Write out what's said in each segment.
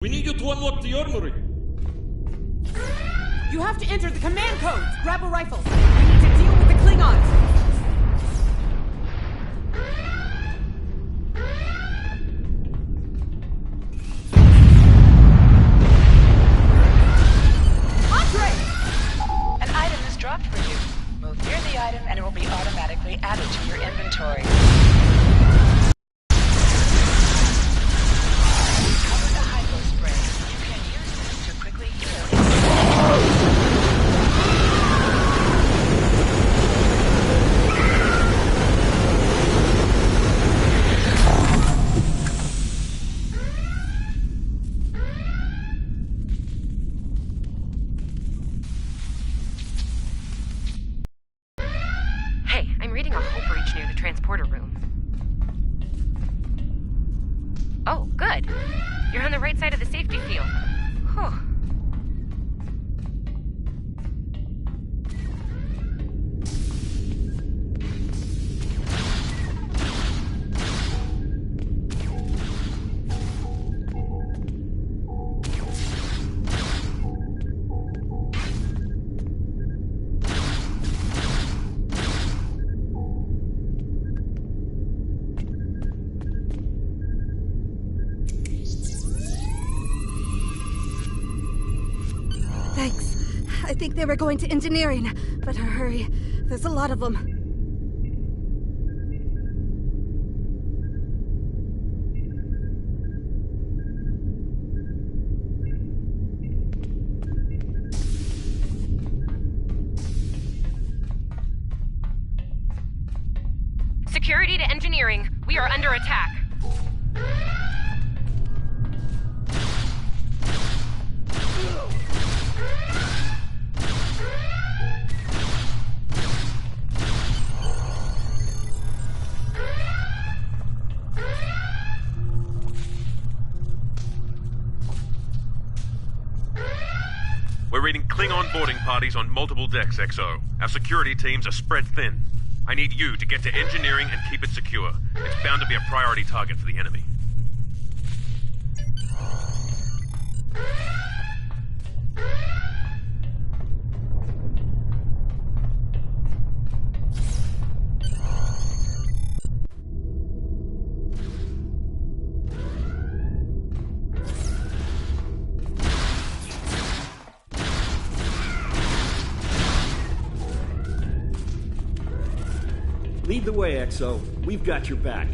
We need you to unlock the armory. You have to enter the command codes. Grab a rifle. We need to deal with the Klingons. An item is dropped for you. Move near the item and it will be automatically added to your inventory. Cover the hydro spray. You can use this to quickly heal. Transporter room. Oh, good. You're on the right side of the safety field. Whew. Thanks. I think they were going to engineering, but hurry. There's a lot of them. Security to engineering. We are under attack. We're reading Klingon boarding parties on multiple decks, XO. Our security teams are spread thin. I need you to get to engineering and keep it secure. It's bound to be a priority target for the enemy. Lead the way, XO. We've got your back.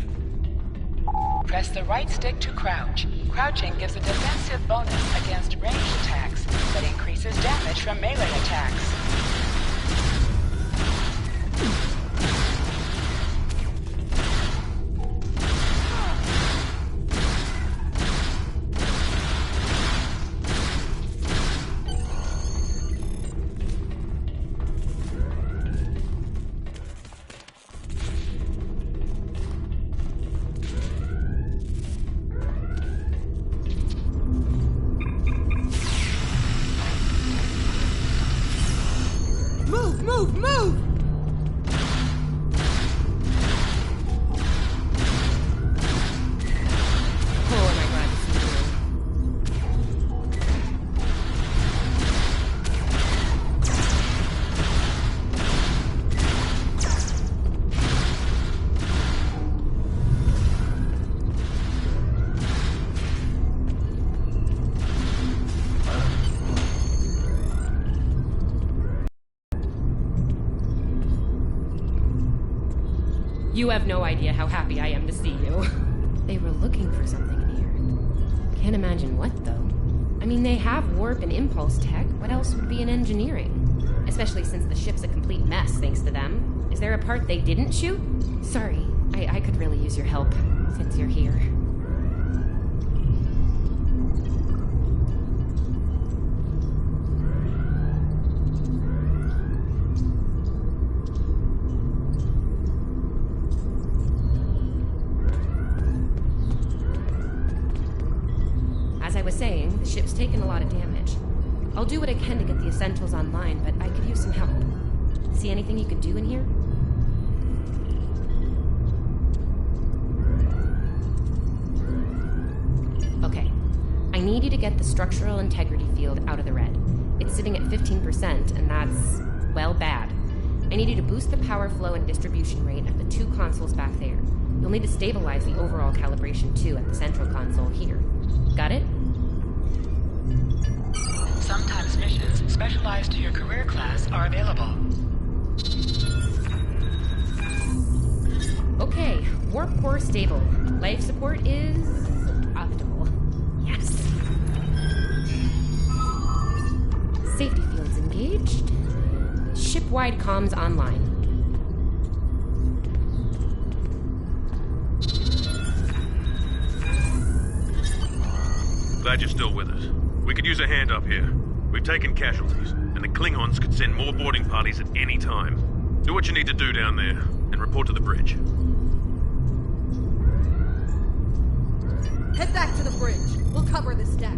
Press the right stick to crouch. Crouching gives a defensive bonus against ranged attacks, but increases damage from melee attacks. Move! Oh, am I glad to see You have no idea how happy I am to see you. They were looking for something in here. Can't imagine what, though. I mean, they have warp and impulse tech. What else would be in engineering? Especially since the ship's a complete mess, thanks to them. Is there a part they didn't shoot? Sorry, I could really use your help, since you're here. As I was saying, the ship's taken a lot of damage. I'll do what I can to get the essentials online, but I could use some help. See anything you could do in here? Okay. I need you to get the structural integrity field out of the red. It's sitting at 15%, and that's, well, bad. I need you to boost the power flow and distribution rate of the two consoles back there. You'll need to stabilize the overall calibration, too, at the central console here. Got it? Sometimes missions specialized to your career class are available. Okay, warp core stable. Life support is optimal. Yes. Safety fields engaged. Ship-wide comms online. Glad you're still with us. We could use a hand up here. We've taken casualties, and the Klingons could send more boarding parties at any time. Do what you need to do down there, and report to the bridge. Head back to the bridge. We'll cover this deck.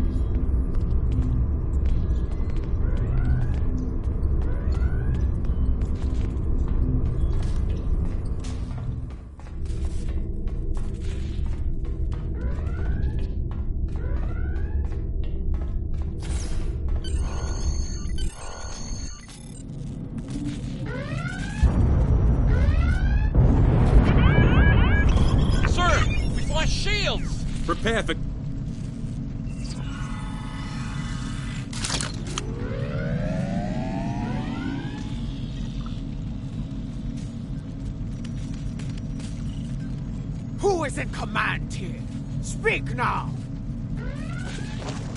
Sir, we've lost shields! Prepare for... Who is in command here? Speak now!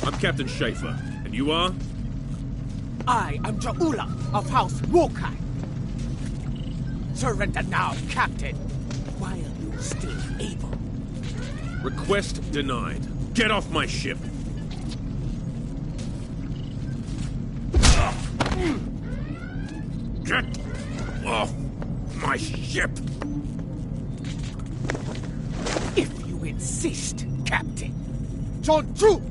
I'm Captain Schaefer, and you are? I am Ja'ula of House Wokai. Surrender now, Captain, while you still able. Request denied. Get off my ship! Get off my ship! If you insist, Captain. Jonju!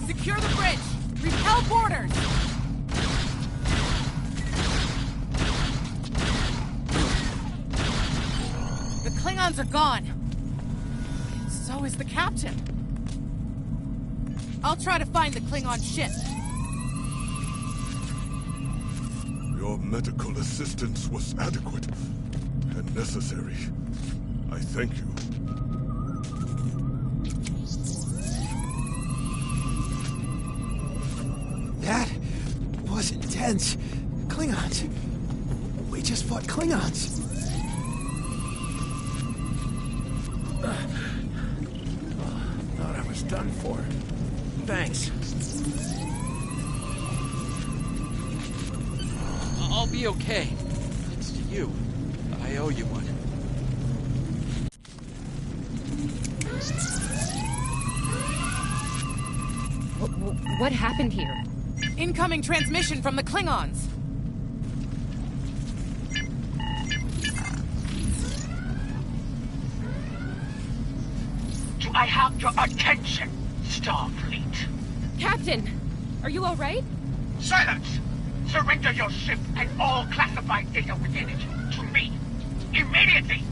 Secure the bridge! Repel boarders! The Klingons are gone. So is the captain. I'll try to find the Klingon ship. Your medical assistance was adequate and necessary. I thank you. That was intense. Klingons. We just fought Klingons. Thought I was done for. Thanks. I'll be okay. It's to you. I owe you one. What happened here? Incoming transmission from the Klingons. Do I have your attention, Starfleet? Captain, are you all right? Silence! Surrender your ship and all classified data within it to me. Immediately!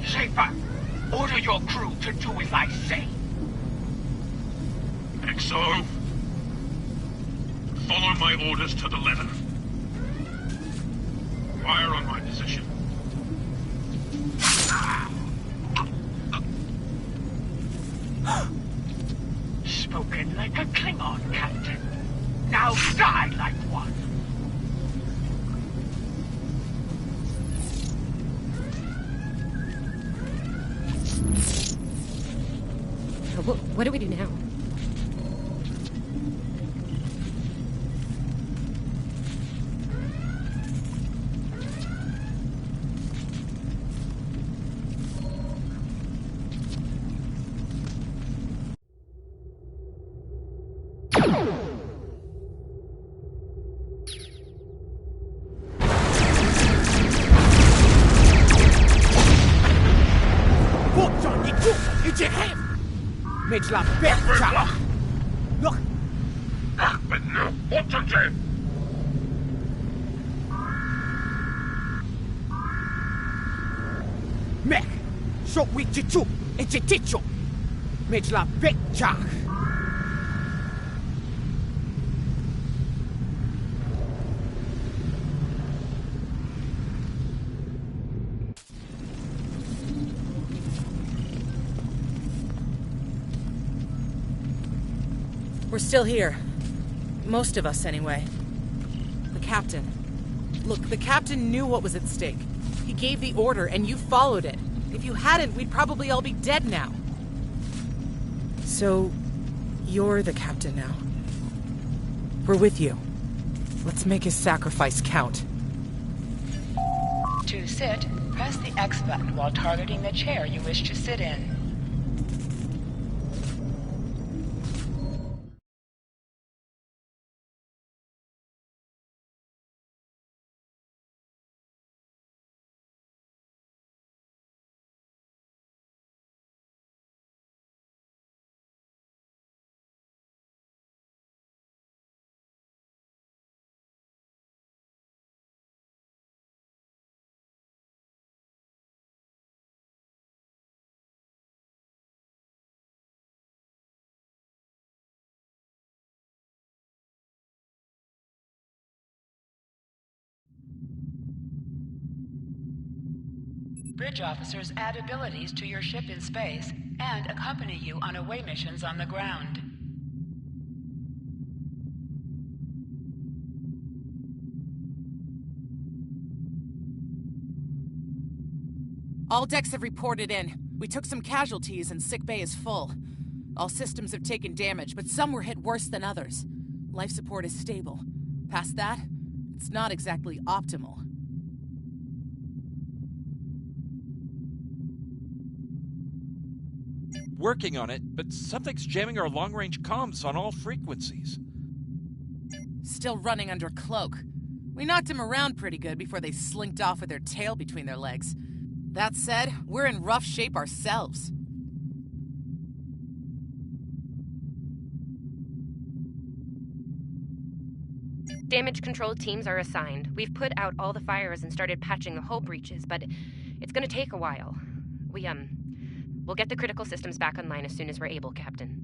Schaefer, order your crew to do as I say. XO, follow my orders to the letter. Fire on my position. Spoken like a Klingon, Captain. Now die like one. What do we do now? Mit la beccia! Look! Ach, no, what to do? Mech! So we chichu! It's a ticho! Mit la beccia! We're still here. Most of us, anyway. The captain. Look, the captain knew what was at stake. He gave the order, and you followed it. If you hadn't, we'd probably all be dead now. So, you're the captain now. We're with you. Let's make his sacrifice count. To sit, press the X button while targeting the chair you wish to sit in. Bridge officers add abilities to your ship in space and accompany you on away missions on the ground. All decks have reported in. We took some casualties and sickbay is full. All systems have taken damage, but some were hit worse than others. Life support is stable. Past that, it's not exactly optimal. Working on it, but something's jamming our long-range comms on all frequencies. Still running under cloak. We knocked him around pretty good before they slinked off with their tail between their legs. That said, we're in rough shape ourselves. Damage control teams are assigned. We've put out all the fires and started patching the hull breaches, but it's gonna take a while. We'll get the critical systems back online as soon as we're able, Captain.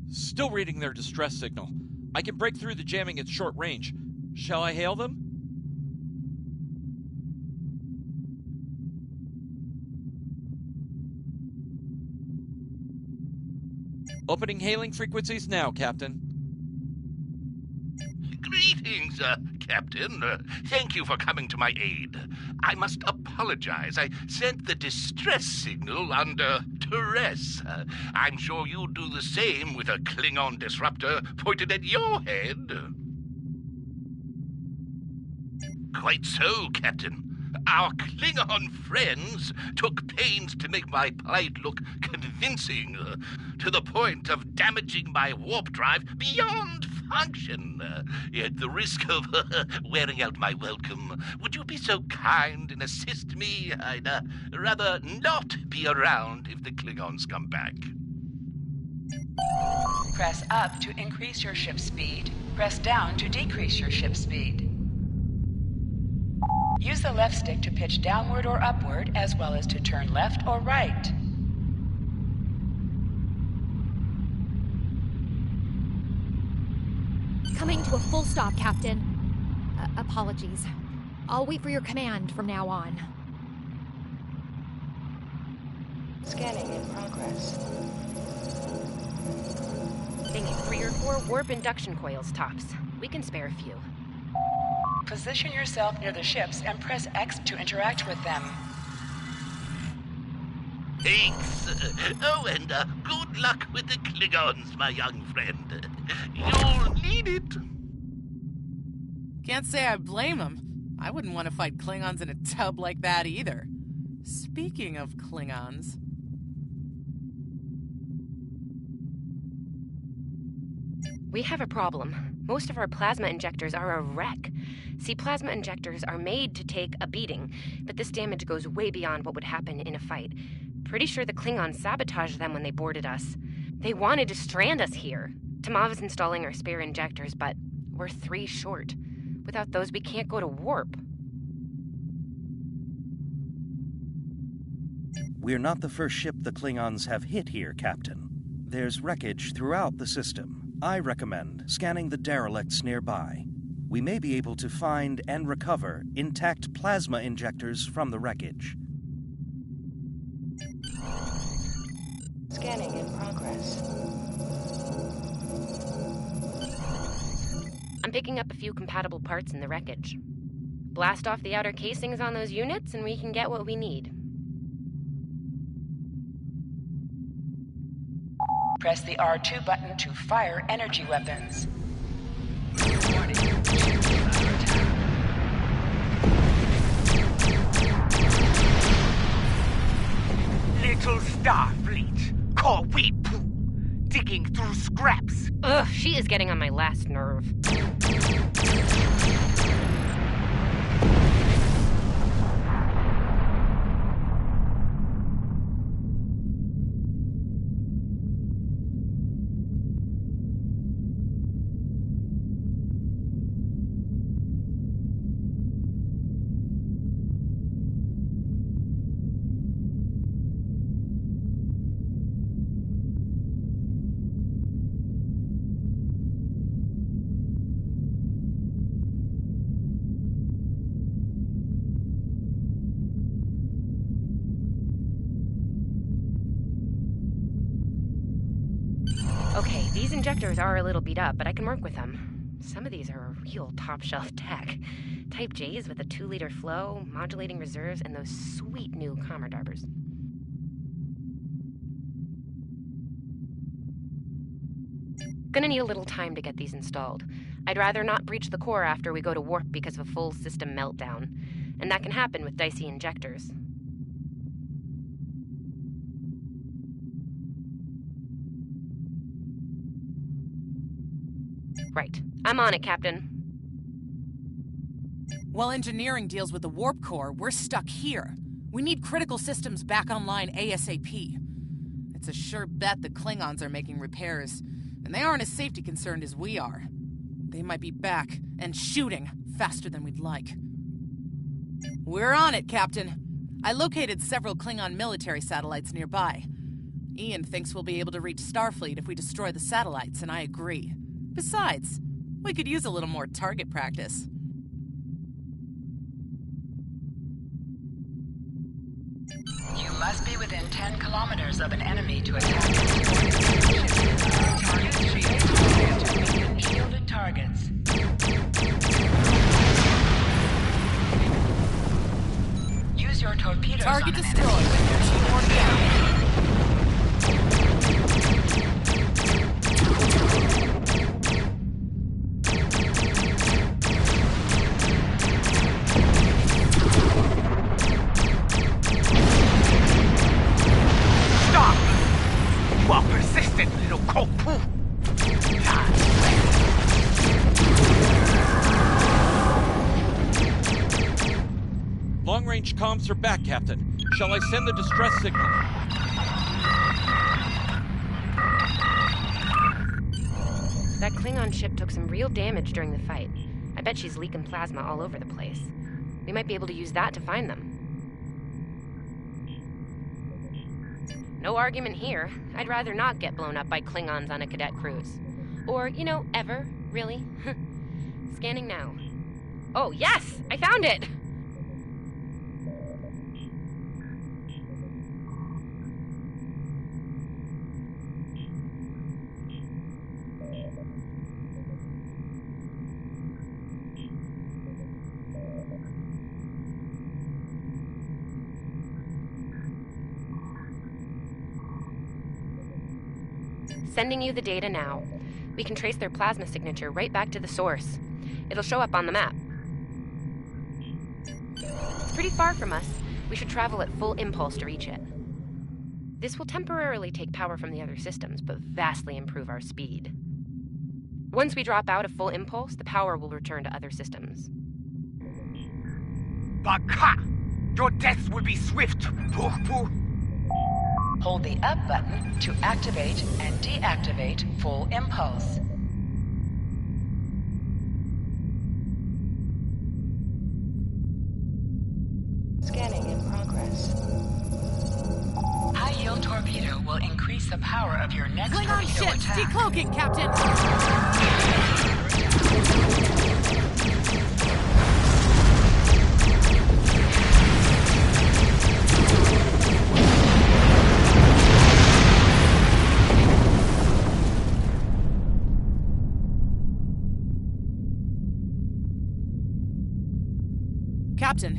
Still reading their distress signal. I can break through the jamming at short range. Shall I hail them? Opening hailing frequencies now, Captain. Greetings, Captain. Thank you for coming to my aid. I must apologize. I sent the distress signal under duress. I'm sure you'd do the same with a Klingon disruptor pointed at your head. Quite so, Captain. Our Klingon friends took pains to make my plight look convincing, to the point of damaging my warp drive beyond function. At the risk of wearing out my welcome, would you be so kind and assist me? I'd rather not be around if the Klingons come back. Press up to increase your ship speed. Press down to decrease your ship speed. Use the left stick to pitch downward or upward, as well as to turn left or right. Coming to a full stop, Captain. Apologies. I'll wait for your command from now on. Scanning in progress. They need 3 or 4 warp induction coils tops. We can spare a few. Position yourself near the ships and press X to interact with them. Thanks. Oh, and good luck with the Klingons, my young friend. You'll need it. Can't say I blame him. I wouldn't want to fight Klingons in a tub like that either. Speaking of Klingons... We have a problem. Most of our plasma injectors are a wreck. See, plasma injectors are made to take a beating, but this damage goes way beyond what would happen in a fight. Pretty sure the Klingons sabotaged them when they boarded us. They wanted to strand us here. Tamav's installing our spare injectors, but we're 3 short. Without those, we can't go to warp. We're not the first ship the Klingons have hit here, Captain. There's wreckage throughout the system. I recommend scanning the derelicts nearby. We may be able to find and recover intact plasma injectors from the wreckage. Scanning in progress. I'm picking up a few compatible parts in the wreckage. Blast off the outer casings on those units and we can get what we need. Press the R2 button to fire energy weapons. Warning. Little Starfleet, call Weepoo, digging through scraps. Ugh, she is getting on my last nerve. Okay, these injectors are a little beat up, but I can work with them. Some of these are a real top-shelf tech. Type J's with a 2-liter flow, modulating reserves, and those sweet new Commodarbers. Gonna need a little time to get these installed. I'd rather not breach the core after we go to warp because of a full system meltdown. And that can happen with dicey injectors. Right. I'm on it, Captain. While engineering deals with the warp core, we're stuck here. We need critical systems back online ASAP. It's a sure bet the Klingons are making repairs, and they aren't as safety concerned as we are. They might be back and shooting faster than we'd like. We're on it, Captain. I located several Klingon military satellites nearby. Ian thinks we'll be able to reach Starfleet if we destroy the satellites, and I agree. Besides, we could use a little more target practice. You must be within 10 kilometers of an enemy to attack. Shielded targets. Use your torpedoes Target on destroyed. Team more down. Long-range comms are back, Captain. Shall I send the distress signal? That Klingon ship took some real damage during the fight. I bet she's leaking plasma all over the place. We might be able to use that to find them. No argument here. I'd rather not get blown up by Klingons on a cadet cruise. Or, ever, really. Scanning now. Oh, yes! I found it! Sending you the data now. We can trace their plasma signature right back to the source. It'll show up on the map. It's pretty far from us. We should travel at full impulse to reach it. This will temporarily take power from the other systems, but vastly improve our speed. Once we drop out of full impulse, the power will return to other systems. Baka! Your death will be swift, Purpur. Hold the up button to activate and deactivate full impulse. Scanning in progress. High-yield torpedo will increase the power of your next Klingon torpedo ships attack. decloaking, Captain! Captain,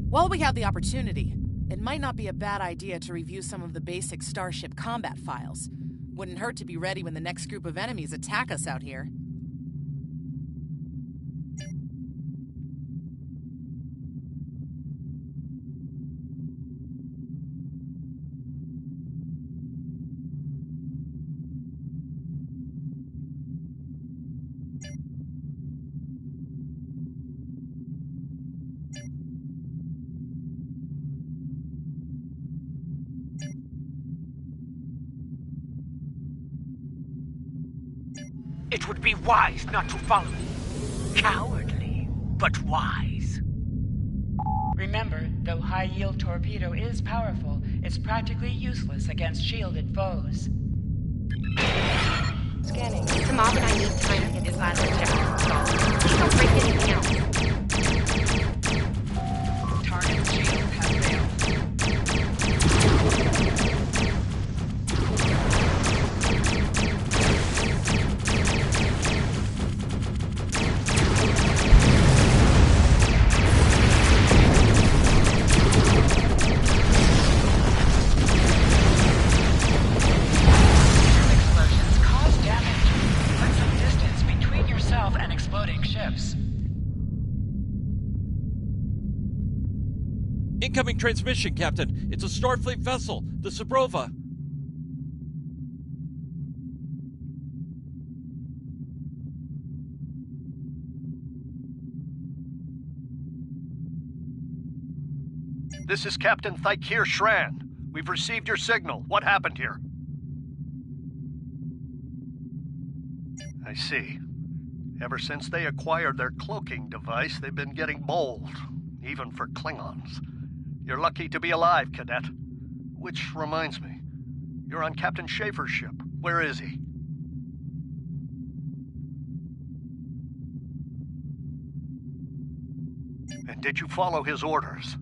while we have the opportunity, it might not be a bad idea to review some of the basic Starship combat files. Wouldn't hurt to be ready when the next group of enemies attack us out here. It would be wise not to follow me. Cowardly, but wise. Remember, though high-yield torpedo is powerful, it's practically useless against shielded foes. Scanning. Tamab and I need time to get this last objective installed. Please don't break anything else. Target shield has failed. Incoming transmission, Captain. It's a Starfleet vessel, the Sabrova. This is Captain Thykir Shran. We've received your signal. What happened here? I see. Ever since they acquired their cloaking device, they've been getting bold, even for Klingons. You're lucky to be alive, Cadet. Which reminds me, you're on Captain Schaefer's ship. Where is he? And did you follow his orders?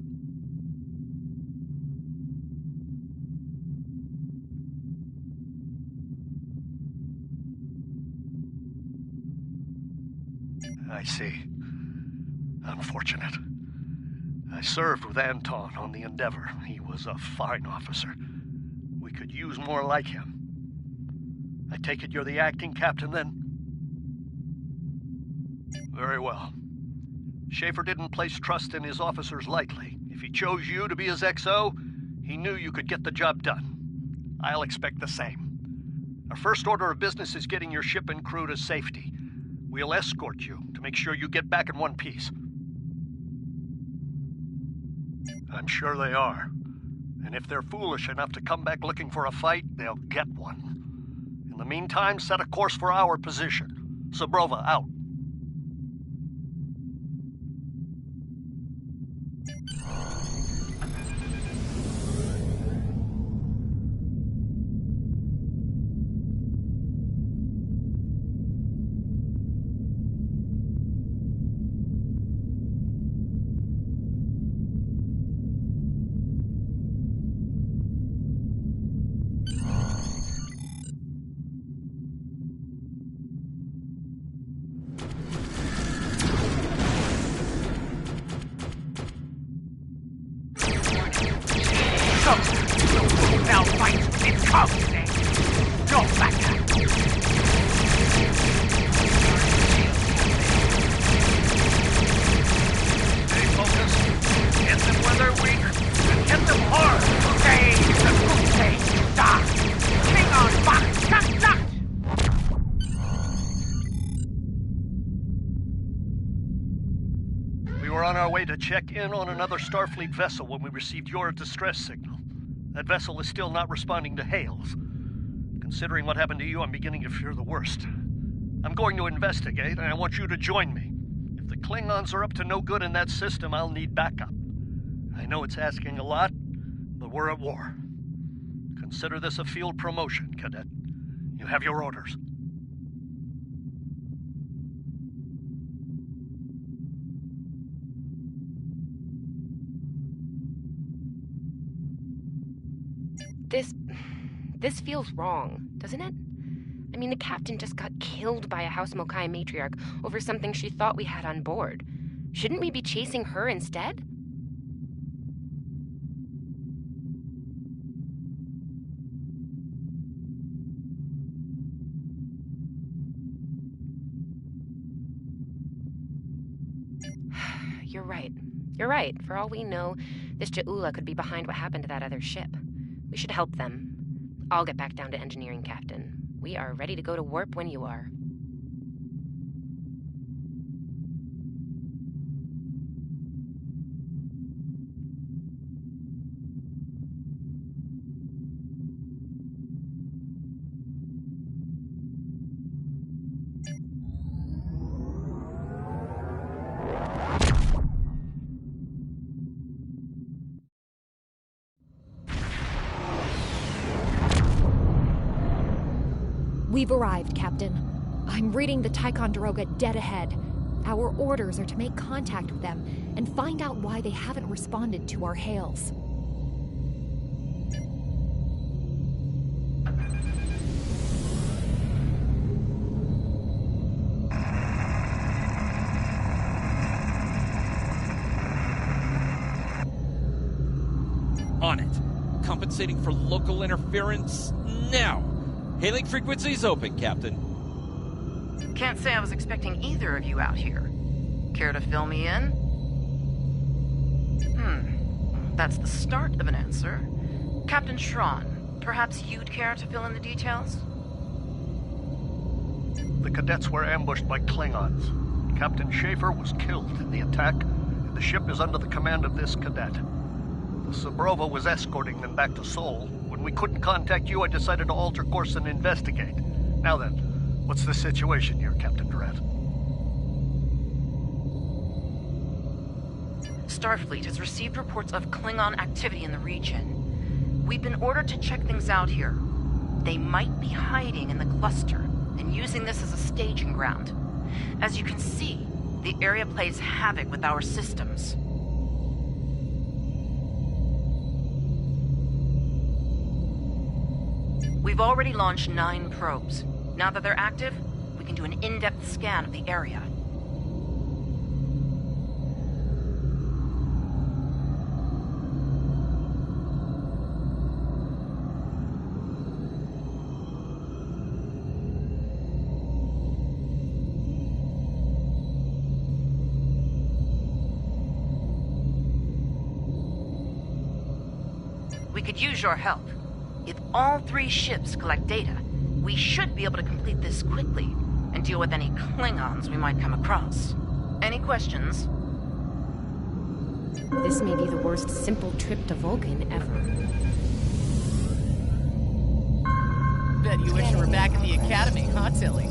I see. Unfortunate. I served with Anton on the Endeavor. He was a fine officer. We could use more like him. I take it you're the acting captain, then? Very well. Schaefer didn't place trust in his officers lightly. If he chose you to be his XO, he knew you could get the job done. I'll expect the same. Our first order of business is getting your ship and crew to safety. We'll escort you to make sure you get back in one piece. I'm sure they are. And if they're foolish enough to come back looking for a fight, they'll get one. In the meantime, set a course for our position. Sabrova out. Now fight with its confidence. Go back. Stay focused. Hit them when they're weak, and hit them hard. Today is a good day to die. King on back, duck, duck. check in on another Starfleet vessel when we received your distress signal. That vessel is still not responding to hails. Considering what happened to you, I'm beginning to fear the worst. I'm going to investigate, and I want you to join me. If the Klingons are up to no good in that system, I'll need backup. I know it's asking a lot, but we're at war. Consider this a field promotion, Cadet. You have your orders. This feels wrong, doesn't it? I mean, the captain just got killed by a House Mokai matriarch over something she thought we had on board. Shouldn't we be chasing her instead? You're right. You're right. For all we know, this Ja'ula could be behind what happened to that other ship. We should help them. I'll get back down to engineering, Captain. We are ready to go to warp when you are. We've arrived, Captain. I'm reading the Ticonderoga dead ahead. Our orders are to make contact with them and find out why they haven't responded to our hails. On it. Compensating for local interference now. Hailing frequencies open, Captain. Can't say I was expecting either of you out here. Care to fill me in? That's the start of an answer. Captain Schron, perhaps you'd care to fill in the details? The cadets were ambushed by Klingons. Captain Schaefer was killed in the attack, and the ship is under the command of this cadet. The Sabrova was escorting them back to Sol. When we couldn't contact you, I decided to alter course and investigate. Now then, what's the situation here, Captain Durant? Starfleet has received reports of Klingon activity in the region. We've been ordered to check things out here. They might be hiding in the cluster and using this as a staging ground. As you can see, the area plays havoc with our systems. We've already launched 9 probes. Now that they're active, we can do an in-depth scan of the area. We could use your help. If all 3 ships collect data, we should be able to complete this quickly and deal with any Klingons we might come across. Any questions? This may be the worst simple trip to Vulcan ever. Bet you wish you were back at the Academy, huh, Tilly?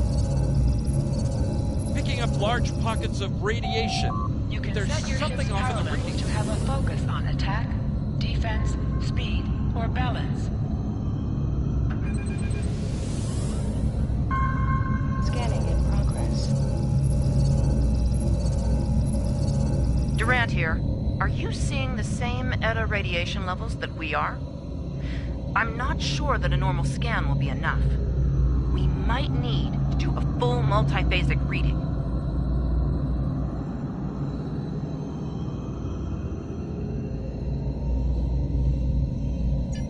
Picking up large pockets of radiation. You can There's set your something ship's off in power the level reading. to have a focus on attack, defense, speed, or balance. Scanning in progress. Durant here. Are you seeing the same ETA radiation levels that we are? I'm not sure that a normal scan will be enough. We might need to do a full multiphasic reading.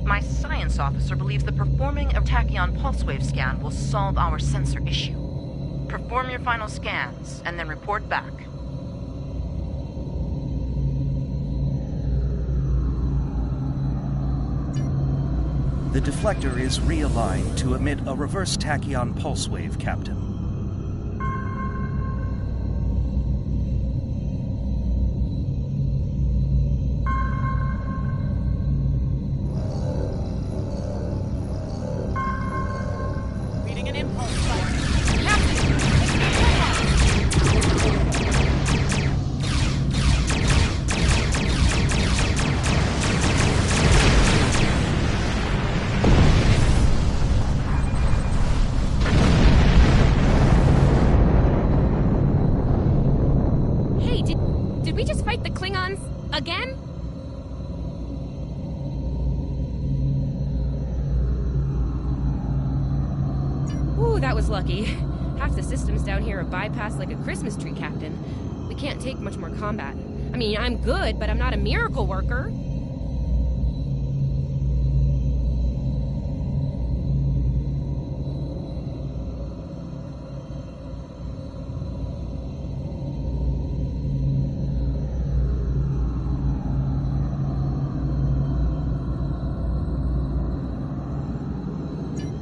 My science officer believes that performing a tachyon pulse wave scan will solve our sensor issue. Perform your final scans, and then report back. The deflector is realigned to emit a reverse tachyon pulse wave, Captain. Again? Ooh, that was lucky. Half the systems down here are bypassed like a Christmas tree, Captain. We can't take much more combat. I mean, I'm good, but I'm not a miracle worker.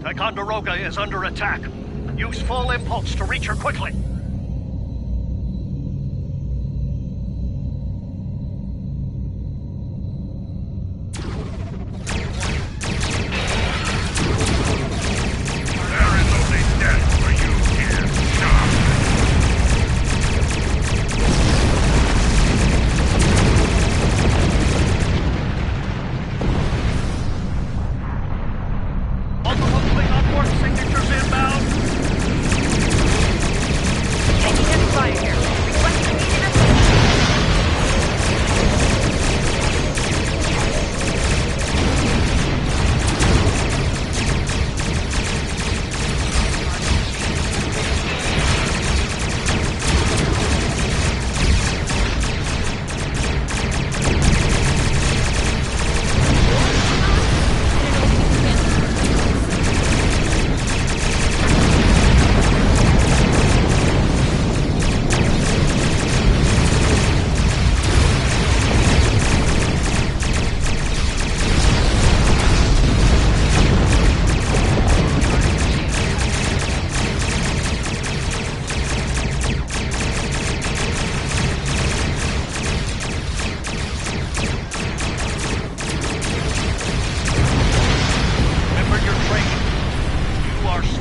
Ticonderoga is under attack. Use full impulse to reach her quickly.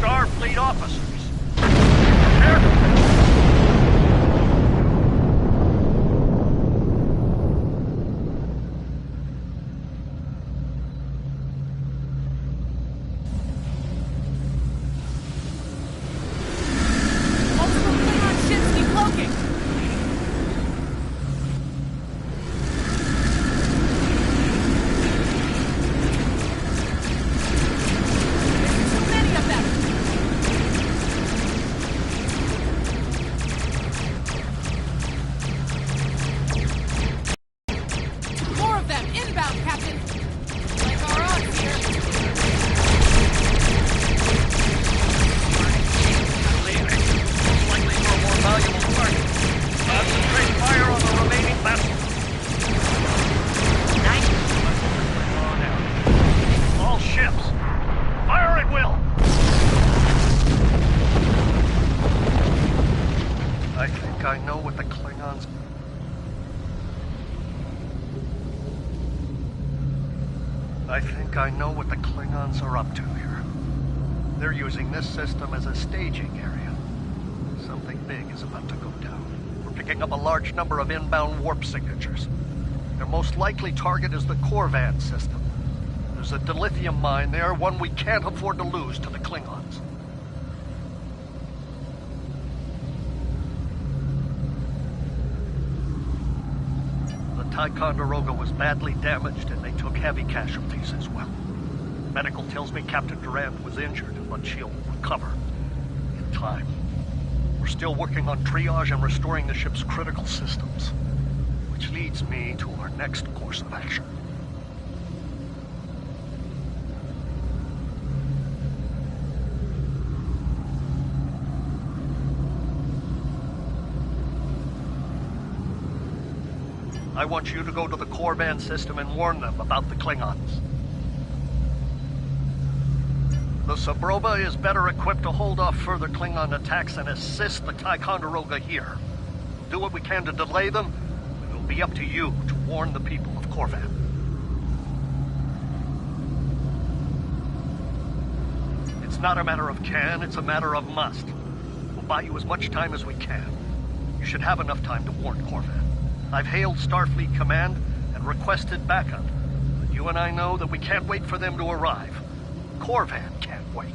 Starfleet officers. Prepare. I think I know what the Klingons are up to here. They're using this system as a staging area. Something big is about to go down. We're picking up a large number of inbound warp signatures. Their most likely target is the Corvan system. There's a dilithium mine there, one we can't afford to lose to the Klingons. Ticonderoga was badly damaged and they took heavy casualties as well. Medical tells me Captain Durant was injured, but she'll recover in time. We're still working on triage and restoring the ship's critical systems, which leads me to our next course of action. I want you to go to the Corvan system and warn them about the Klingons. The Sabroba is better equipped to hold off further Klingon attacks and assist the Ticonderoga here. We'll do what we can to delay them, but it'll be up to you to warn the people of Corvan. It's not a matter of can, it's a matter of must. We'll buy you as much time as we can. You should have enough time to warn Corvan. I've hailed Starfleet Command and requested backup. But you and I know that we can't wait for them to arrive. Corvan can't wait.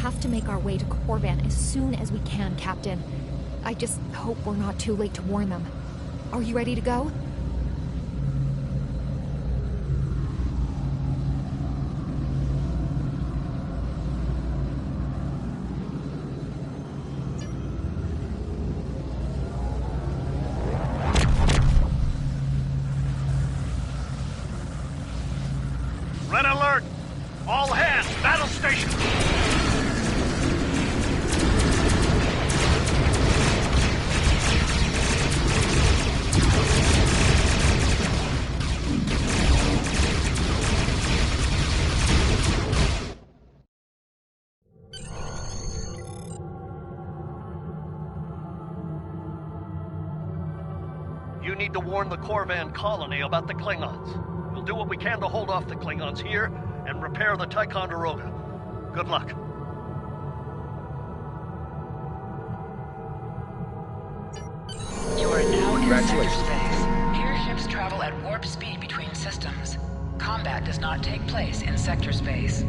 have to make our way to Corvan as soon as we can, Captain. I just hope we're not too late to warn them. Are you ready to go? Red alert! All hands, battle station! You need to warn the Corvan colony about the Klingons. We'll do what we can to hold off the Klingons here and repair the Ticonderoga. Good luck. You are now in sector space. Here ships travel at warp speed between systems. Combat does not take place in sector space.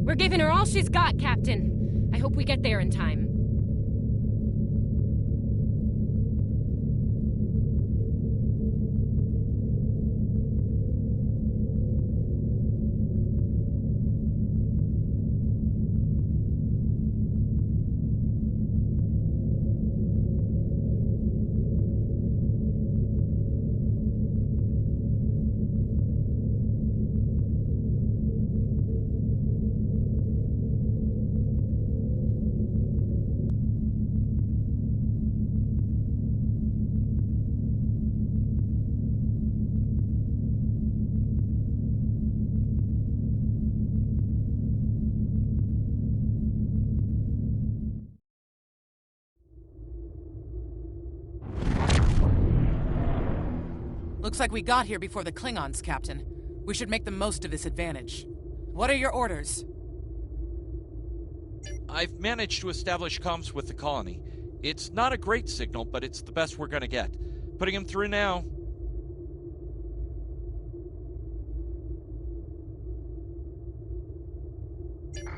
We're giving her all she's got, Captain. I hope we get there in time. Looks like we got here before the Klingons, Captain. We should make the most of this advantage. What are your orders? I've managed to establish comms with the colony. It's not a great signal, but it's the best we're gonna get. Putting him through now.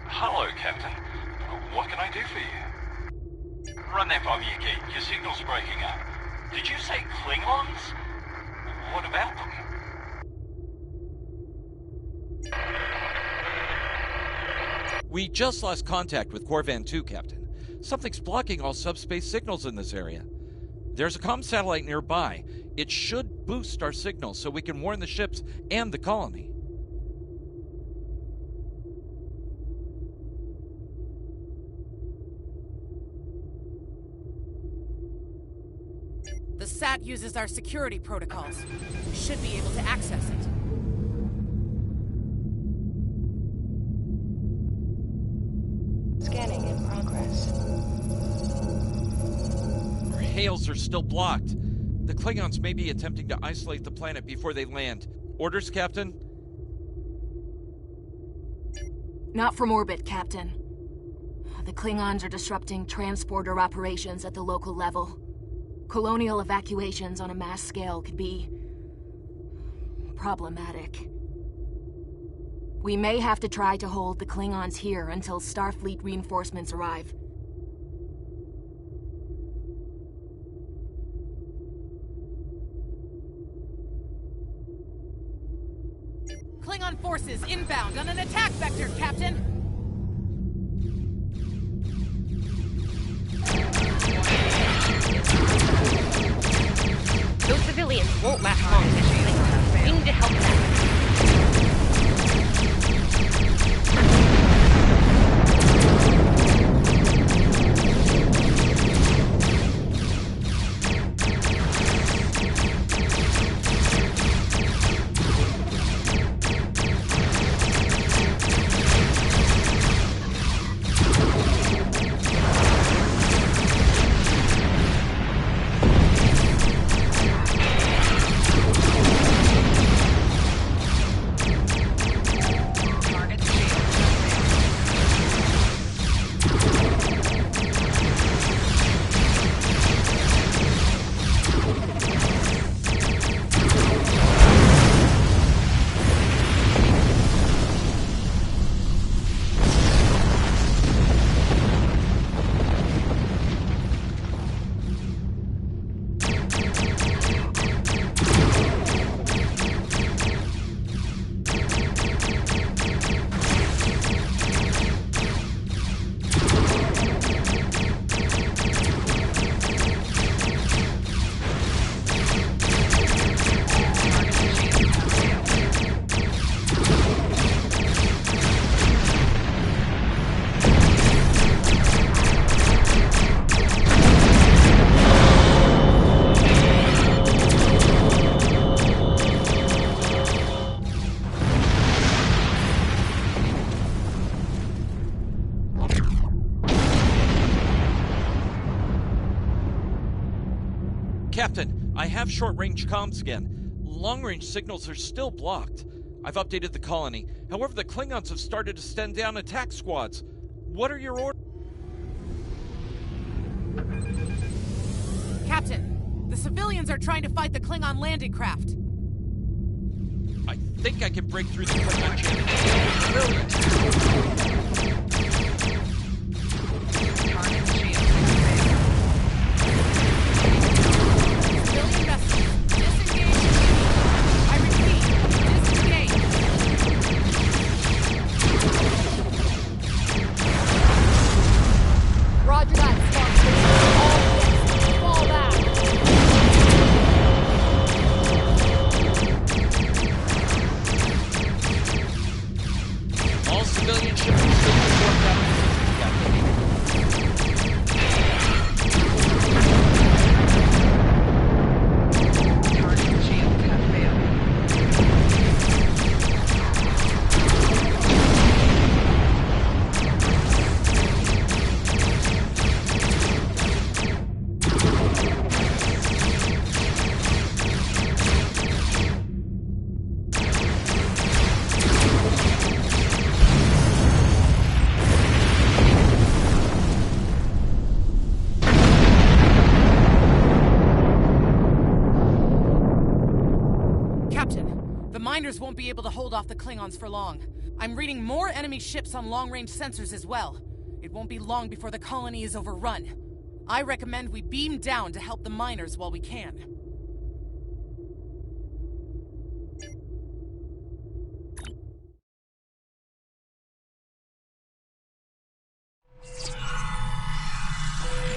Hello, Captain. What can I do for you? Run that by me again. Your signal's breaking up. Did you say Klingons? What about them? We just lost contact with Corvan 2, Captain. Something's blocking all subspace signals in this area. There's a comm satellite nearby. It should boost our signal so we can warn the ships and the colony. The SAT uses our security protocols. We should be able to access it. Scanning in progress. Our hails are still blocked. The Klingons may be attempting to isolate the planet before they land. Orders, Captain? Not from orbit, Captain. The Klingons are disrupting transporter operations at the local level. Colonial evacuations on a mass scale could be problematic. We may have to try to hold the Klingons here until Starfleet reinforcements arrive. Klingon forces inbound on an attack vector, Captain! Those civilians won't last long in this place. We need to help them. Captain, I have short-range comms again. Long-range signals are still blocked. I've updated the colony. However, the Klingons have started to send down attack squads. What are your orders? Captain, the civilians are trying to fight the Klingon landing craft. I think I can break through the Klingon chain. Roger that, Starfleet. All fall back. All civilian ships are still worked out. Miners won't be able to hold off the Klingons for long. I'm reading more enemy ships on long-range sensors as well. It won't be long before the colony is overrun. I recommend we beam down to help the miners while we can.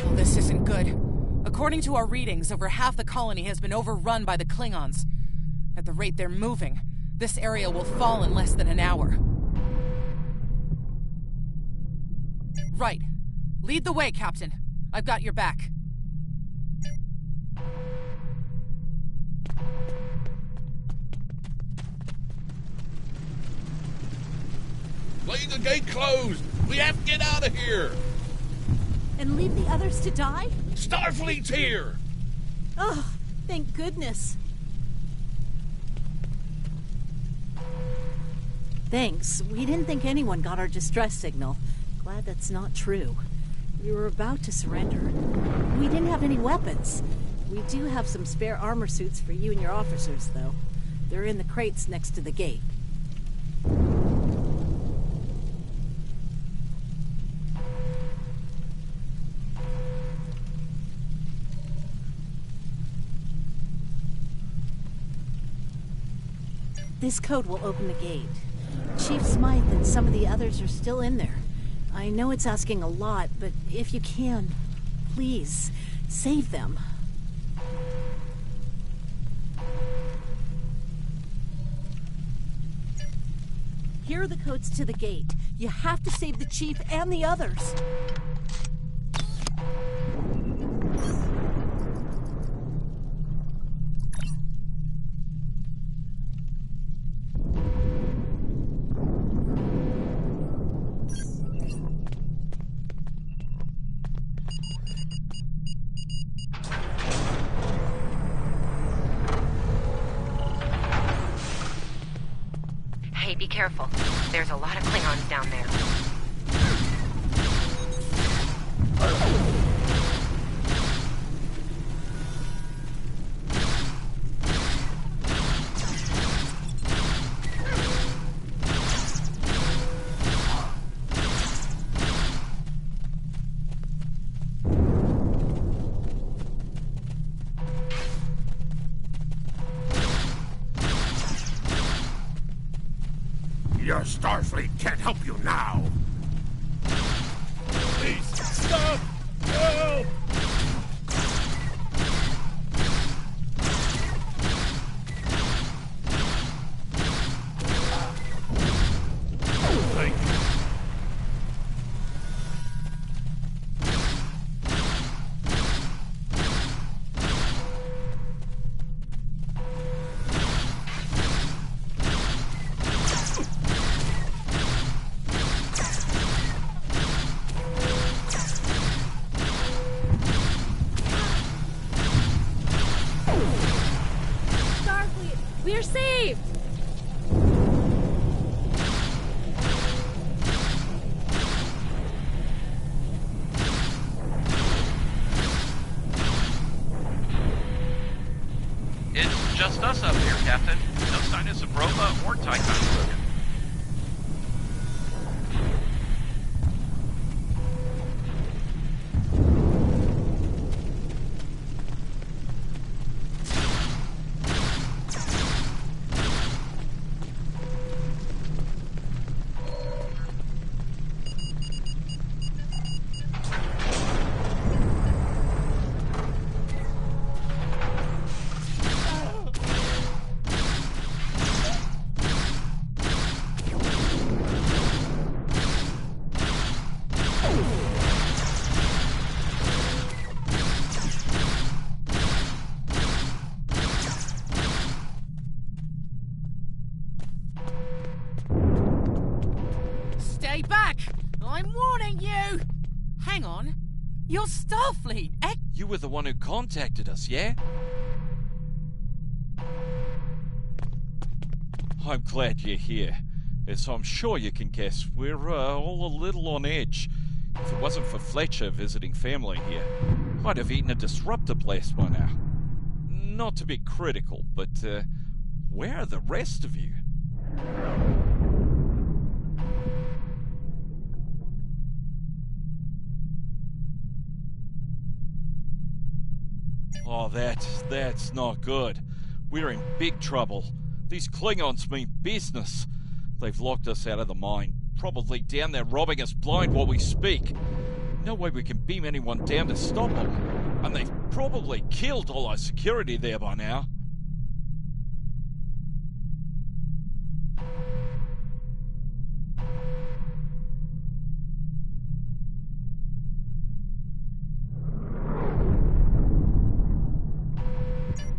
Well, this isn't good. According to our readings, over half the colony has been overrun by the Klingons. At the rate they're moving, this area will fall in less than an hour. Right. Lead the way, Captain. I've got your back. Leave the gate closed! We have to get out of here! And leave the others to die? Starfleet's here! Oh, thank goodness. Thanks. We didn't think anyone got our distress signal. Glad that's not true. We were about to surrender. We didn't have any weapons. We do have some spare armor suits for you and your officers, though. They're in the crates next to the gate. This code will open the gate. Chief Smythe and some of the others are still in there. I know it's asking a lot, but if you can, please, save them. Here are the codes to the gate. You have to save the Chief and the others. Hey, be careful. There's a lot of Klingons down there. Your Starfleet can't help you now. Please, stop! Help! Thank you. We're saved! It's just us up here, Captain. No sign of Sabrova or Ticonderoga. Stay back! I'm warning you! Hang on. You're Starfleet, eh? You were the one who contacted us, yeah? I'm glad you're here. As I'm sure you can guess, we're all a little on edge. If it wasn't for Fletcher visiting family here, I'd have eaten a disruptor blast by now. Not to be critical, but where are the rest of you? Oh, that's not good. We're in big trouble. These Klingons mean business. They've locked us out of the mine, probably down there robbing us blind while we speak. No way we can beam anyone down to stop them. And they've probably killed all our security there by now.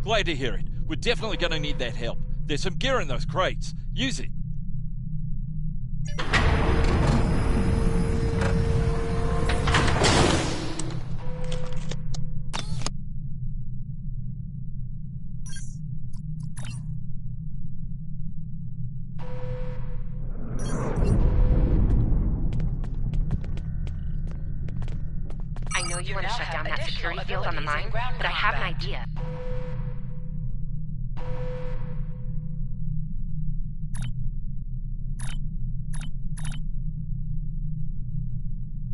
Glad to hear it. We're definitely going to need that help. There's some gear in those crates. Use it. I know you want to shut down that security field on the mine, but I have an idea.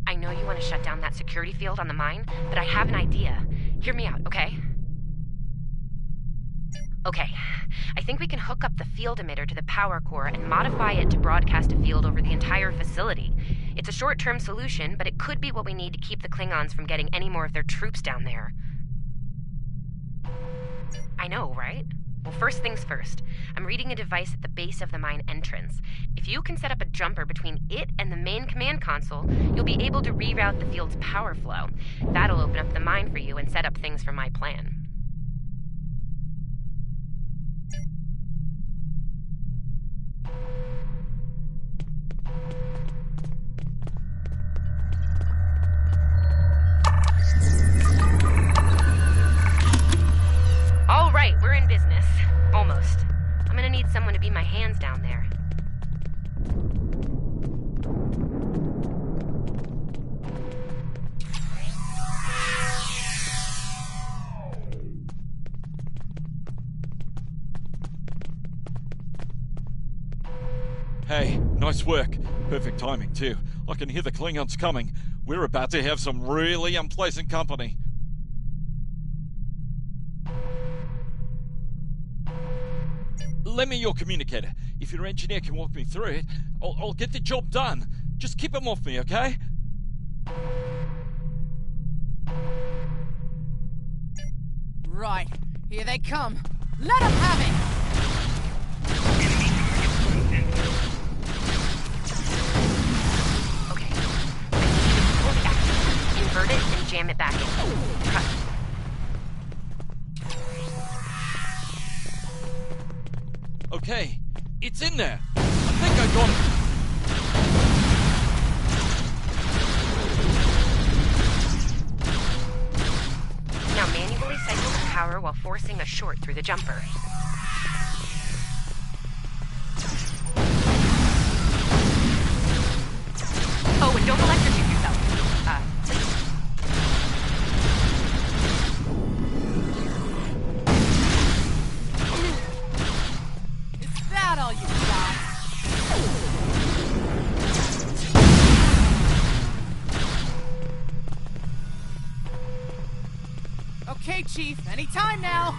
I know you want to shut down that security field on the mine, but I have an idea. Hear me out, okay? Okay, I think we can hook up the field emitter to the power core and modify it to broadcast a field over the entire facility. It's a short-term solution, but it could be what we need to keep the Klingons from getting any more of their troops down there. I know, right? Well, first things first. I'm reading a device at the base of the mine entrance. If you can set up a jumper between it and the main command console, you'll be able to reroute the field's power flow. That'll open up the mine for you and set up things for my plan. All right, we're in business. Almost. I'm gonna need someone to be my hands down there. Hey, nice work. Perfect timing, too. I can hear the Klingons coming. We're about to have some really unpleasant company. Lend me your communicator. If your engineer can walk me through it, I'll get the job done. Just keep him off me, okay? Right, here they come. Let them have it! Okay. Pull the active, invert it, and jam it back in. Cut. Okay, it's in there. I think I got it. Now manually cycle the power while forcing a short through the jumper. Okay, Chief. Anytime now.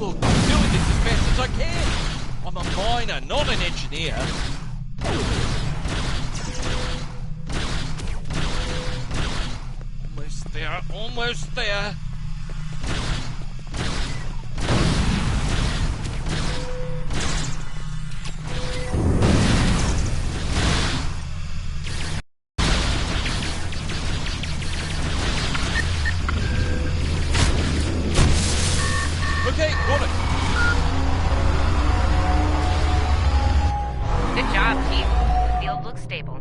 Look, I'm doing this as fast as I can. I'm a miner, not an engineer. Almost there, almost there. Okay, got it. Good job, Chief. The field looks stable.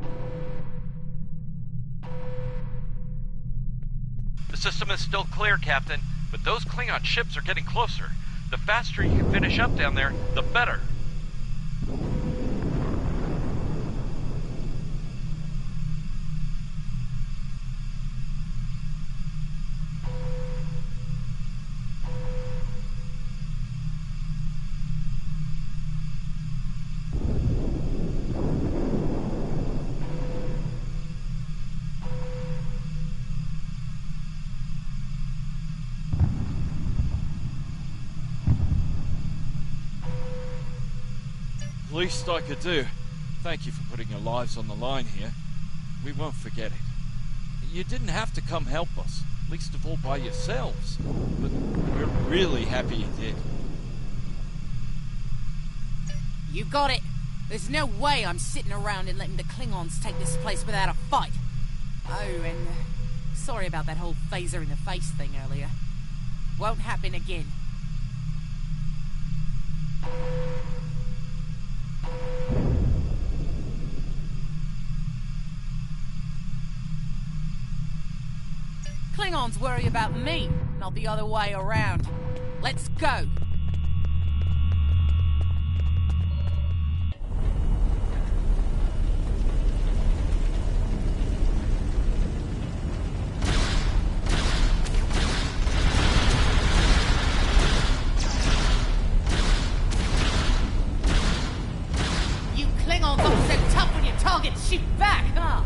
The system is still clear, Captain, but those Klingon ships are getting closer. The faster you can finish up down there, the better. Least I could do. Thank you for putting your lives on the line here. We won't forget it. You didn't have to come help us, least of all by yourselves. But we're really happy you did. You got it. There's no way I'm sitting around and letting the Klingons take this place without a fight. Oh, and sorry about that whole phaser in the face thing earlier. Won't happen again. Klingons worry about me, not the other way around. Let's go. You Klingons are so tough when your targets shoot back, huh?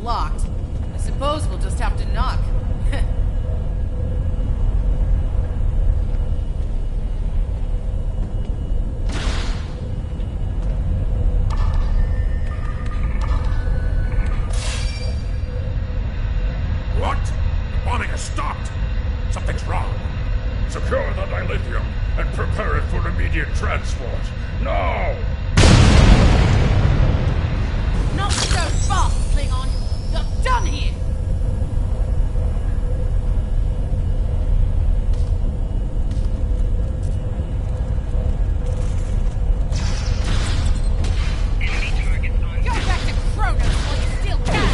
Locked. I suppose we'll just have to knock. What? The bombing has stopped. Something's wrong. Secure the dilithium and prepare it for immediate transport. Now! Not so fast, Klingon! You're done here! Go back to Kronos while you still can!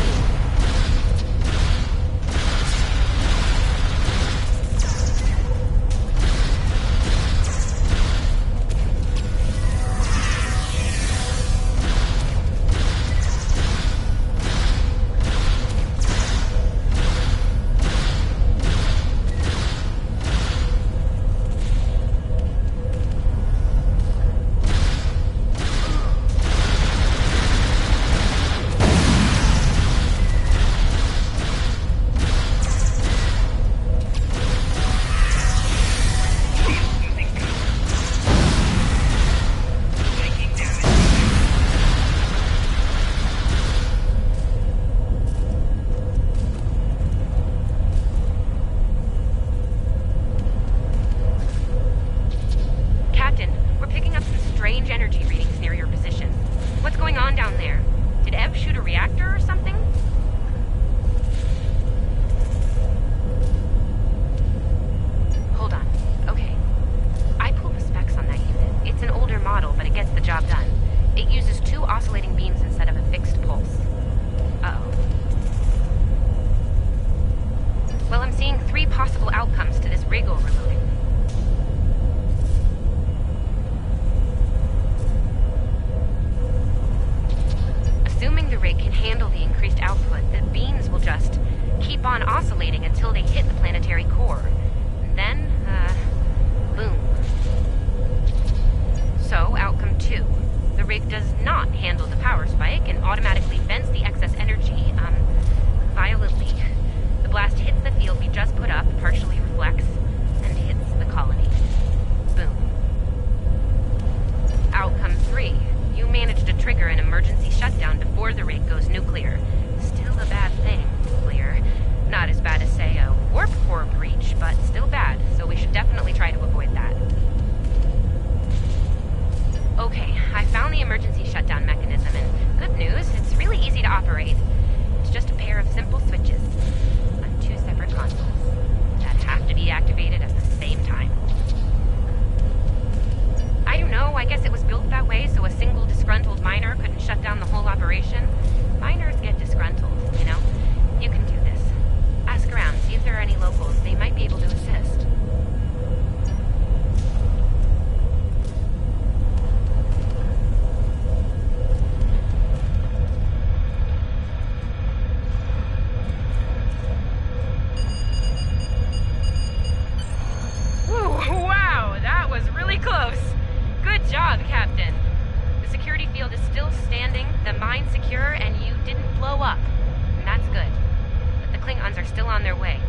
still on their way.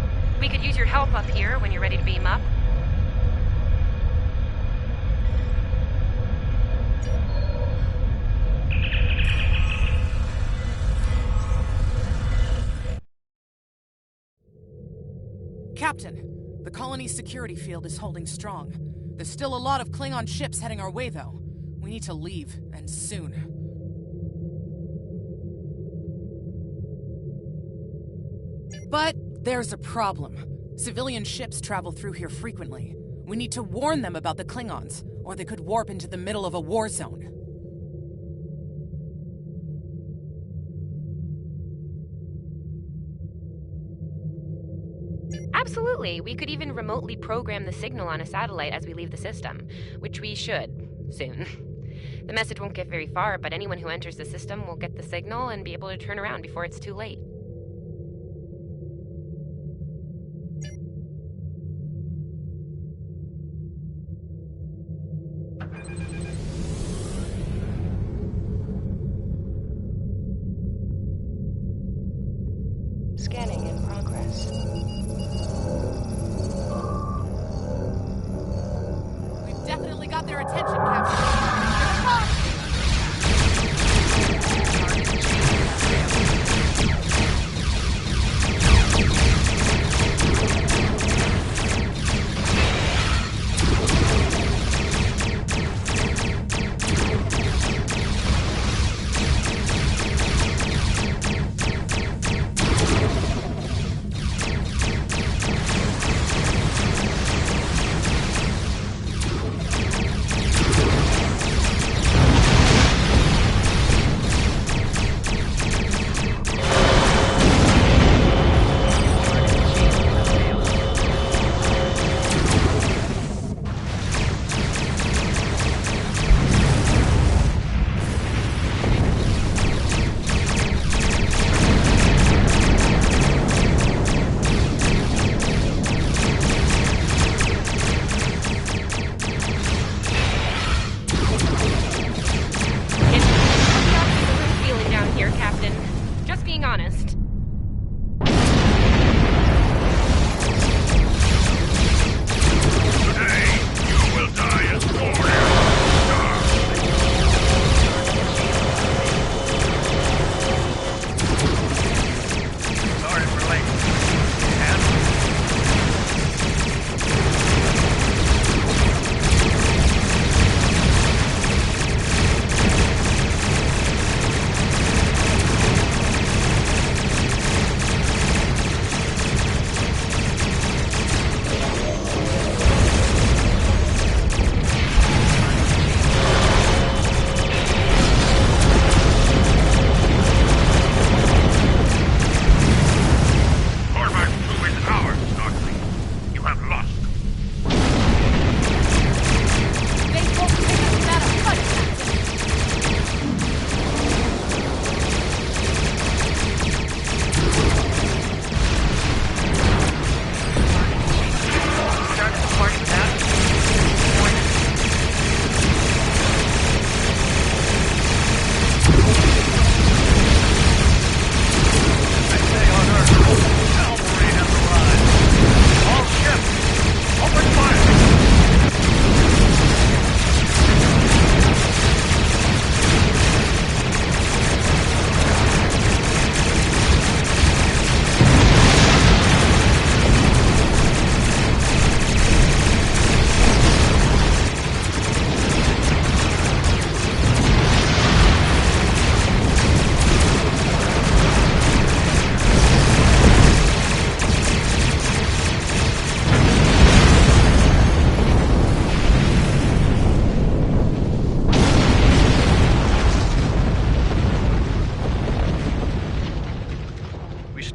We could use your help up here when you're ready to beam up. Captain, the colony's security field is holding strong. There's still a lot of Klingon ships heading our way, though. We need to leave, and soon. But there's a problem. Civilian ships travel through here frequently. We need to warn them about the Klingons, or they could warp into the middle of a war zone. Absolutely. We could even remotely program the signal on a satellite as we leave the system, which we should, soon. The message won't get very far, but anyone who enters the system will get the signal and be able to turn around before it's too late. Scanning in progress. We've definitely got their attention, Captain.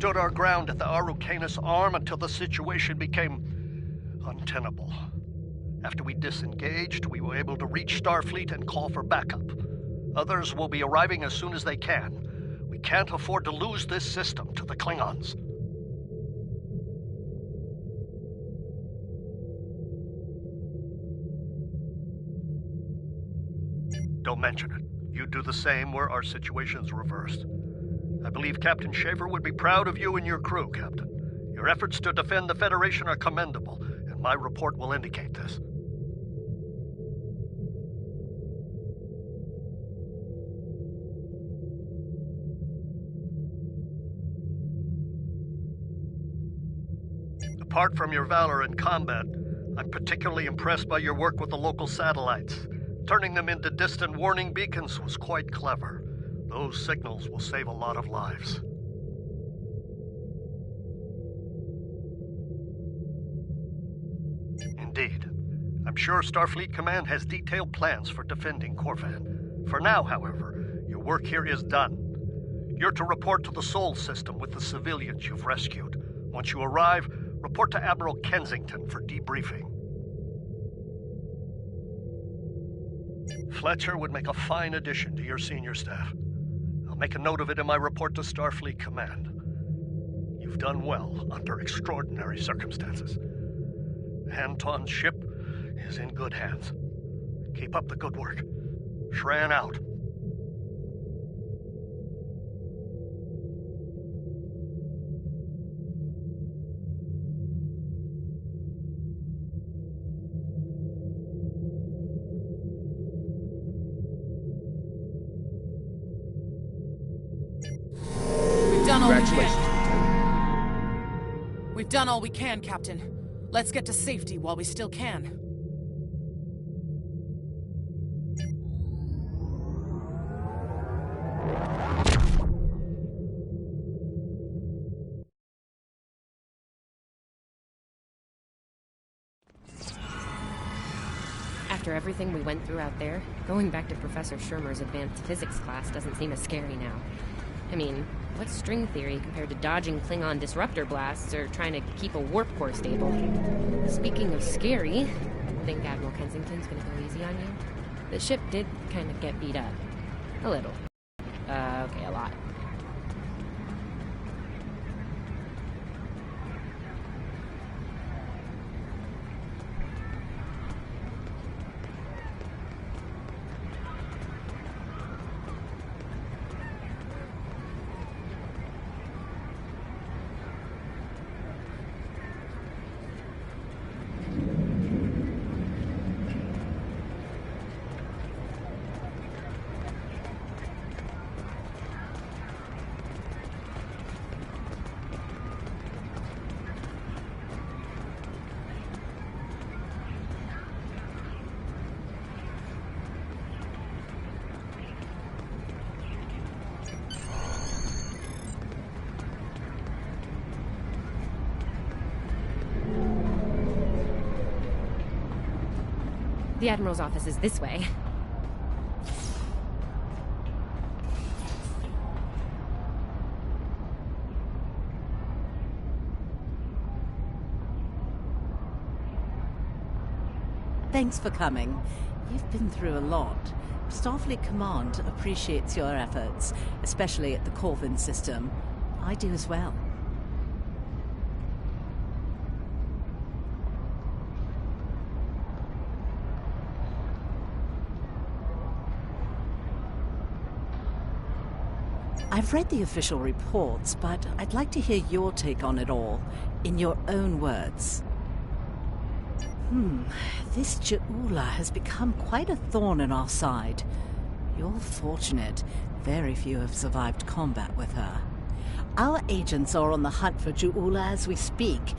stood our ground at the Araucanus Arm until the situation became untenable. After we disengaged, we were able to reach Starfleet and call for backup. Others will be arriving as soon as they can. We can't afford to lose this system to the Klingons. Don't mention it. You do the same where our situation's reversed. I believe Captain Schaefer would be proud of you and your crew, Captain. Your efforts to defend the Federation are commendable, and my report will indicate this. Apart from your valor in combat, I'm particularly impressed by your work with the local satellites. Turning them into distant warning beacons was quite clever. Those signals will save a lot of lives. Indeed. I'm sure Starfleet Command has detailed plans for defending Corvan. For now, however, your work here is done. You're to report to the Sol system with the civilians you've rescued. Once you arrive, report to Admiral Kensington for debriefing. Fletcher would make a fine addition to your senior staff. I'll make a note of it in my report to Starfleet Command. You've done well under extraordinary circumstances. Anton's ship is in good hands. Keep up the good work. Shran out. We've done all we can, Captain. Let's get to safety while we still can. After everything we went through out there, going back to Professor Schirmer's advanced physics class doesn't seem as scary now. I mean, what's string theory compared to dodging Klingon disruptor blasts or trying to keep a warp core stable? Speaking of scary, think Admiral Kensington's gonna go easy on you? The ship did kind of get beat up. A little. Okay, a lot. The Admiral's office is this way. Thanks for coming. You've been through a lot. Starfleet Command appreciates your efforts, especially at the Corvan system. I do as well. I've read the official reports, but I'd like to hear your take on it all, in your own words. This Ju'ula has become quite a thorn in our side. You're fortunate. Very few have survived combat with her. Our agents are on the hunt for Ju'ula as we speak.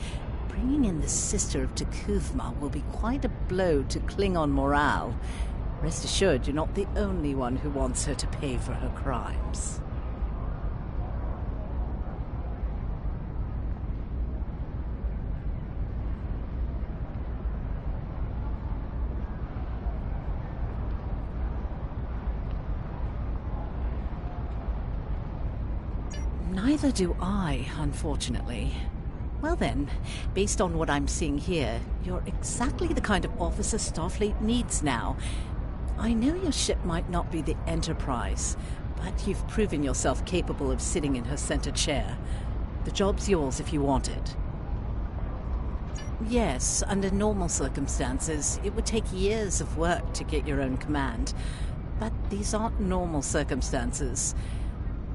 Bringing in the sister of T'Kuvma will be quite a blow to Klingon morale. Rest assured, you're not the only one who wants her to pay for her crimes. Neither do I, unfortunately. Well then, based on what I'm seeing here, you're exactly the kind of officer Starfleet needs now. I know your ship might not be the Enterprise, but you've proven yourself capable of sitting in her center chair. The job's yours if you want it. Yes, under normal circumstances, it would take years of work to get your own command. But these aren't normal circumstances.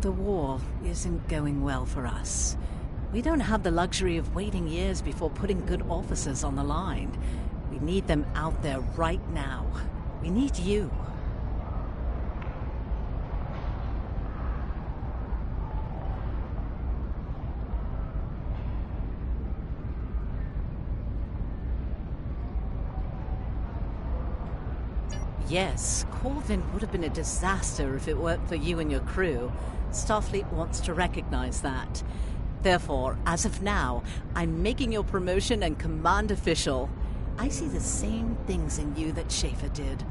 The war isn't going well for us. We don't have the luxury of waiting years before putting good officers on the line. We need them out there right now. We need you. Yes, Corvin would have been a disaster if it weren't for you and your crew. Starfleet wants to recognize that. Therefore, as of now, I'm making your promotion and command official. I see the same things in you that Schaefer did.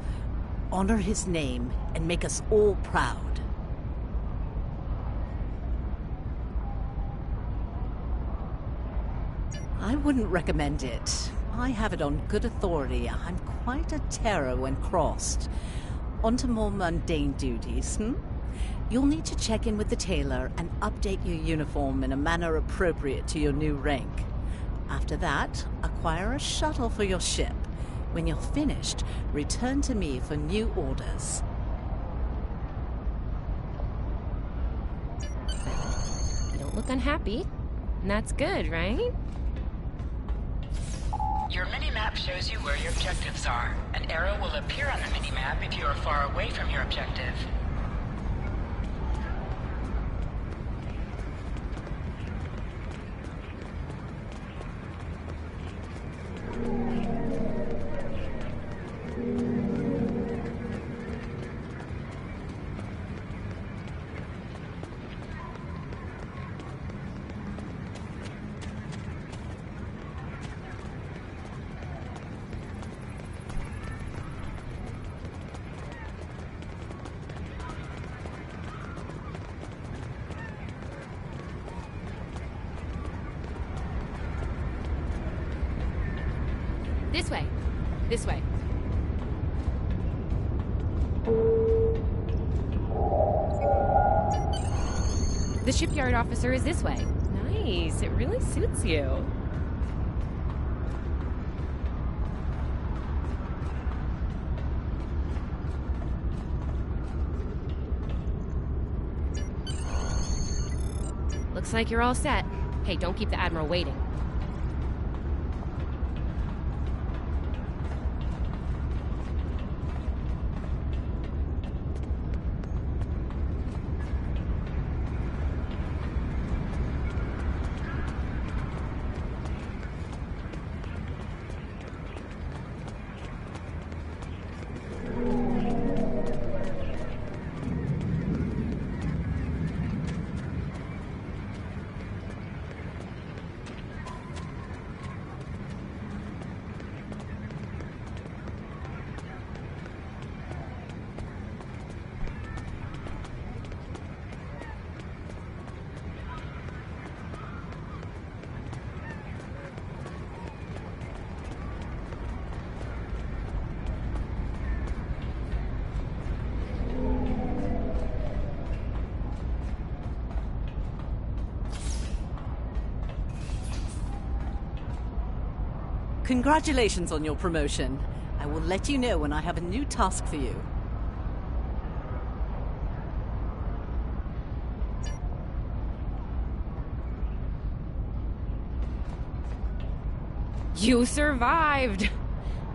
Honor his name and make us all proud. I wouldn't recommend it. I have it on good authority. I'm quite a terror when crossed. On to more mundane duties, You'll need to check in with the tailor and update your uniform in a manner appropriate to your new rank. After that, acquire a shuttle for your ship. When you're finished, return to me for new orders. You don't look unhappy. And that's good, right? Your mini-map shows you where your objectives are. An arrow will appear on the mini-map if you are far away from your objective. This way. This way. The shipyard officer is this way. Nice. It really suits you. Looks like you're all set. Hey, don't keep the Admiral waiting. Congratulations on your promotion. I will let you know when I have a new task for you. You survived!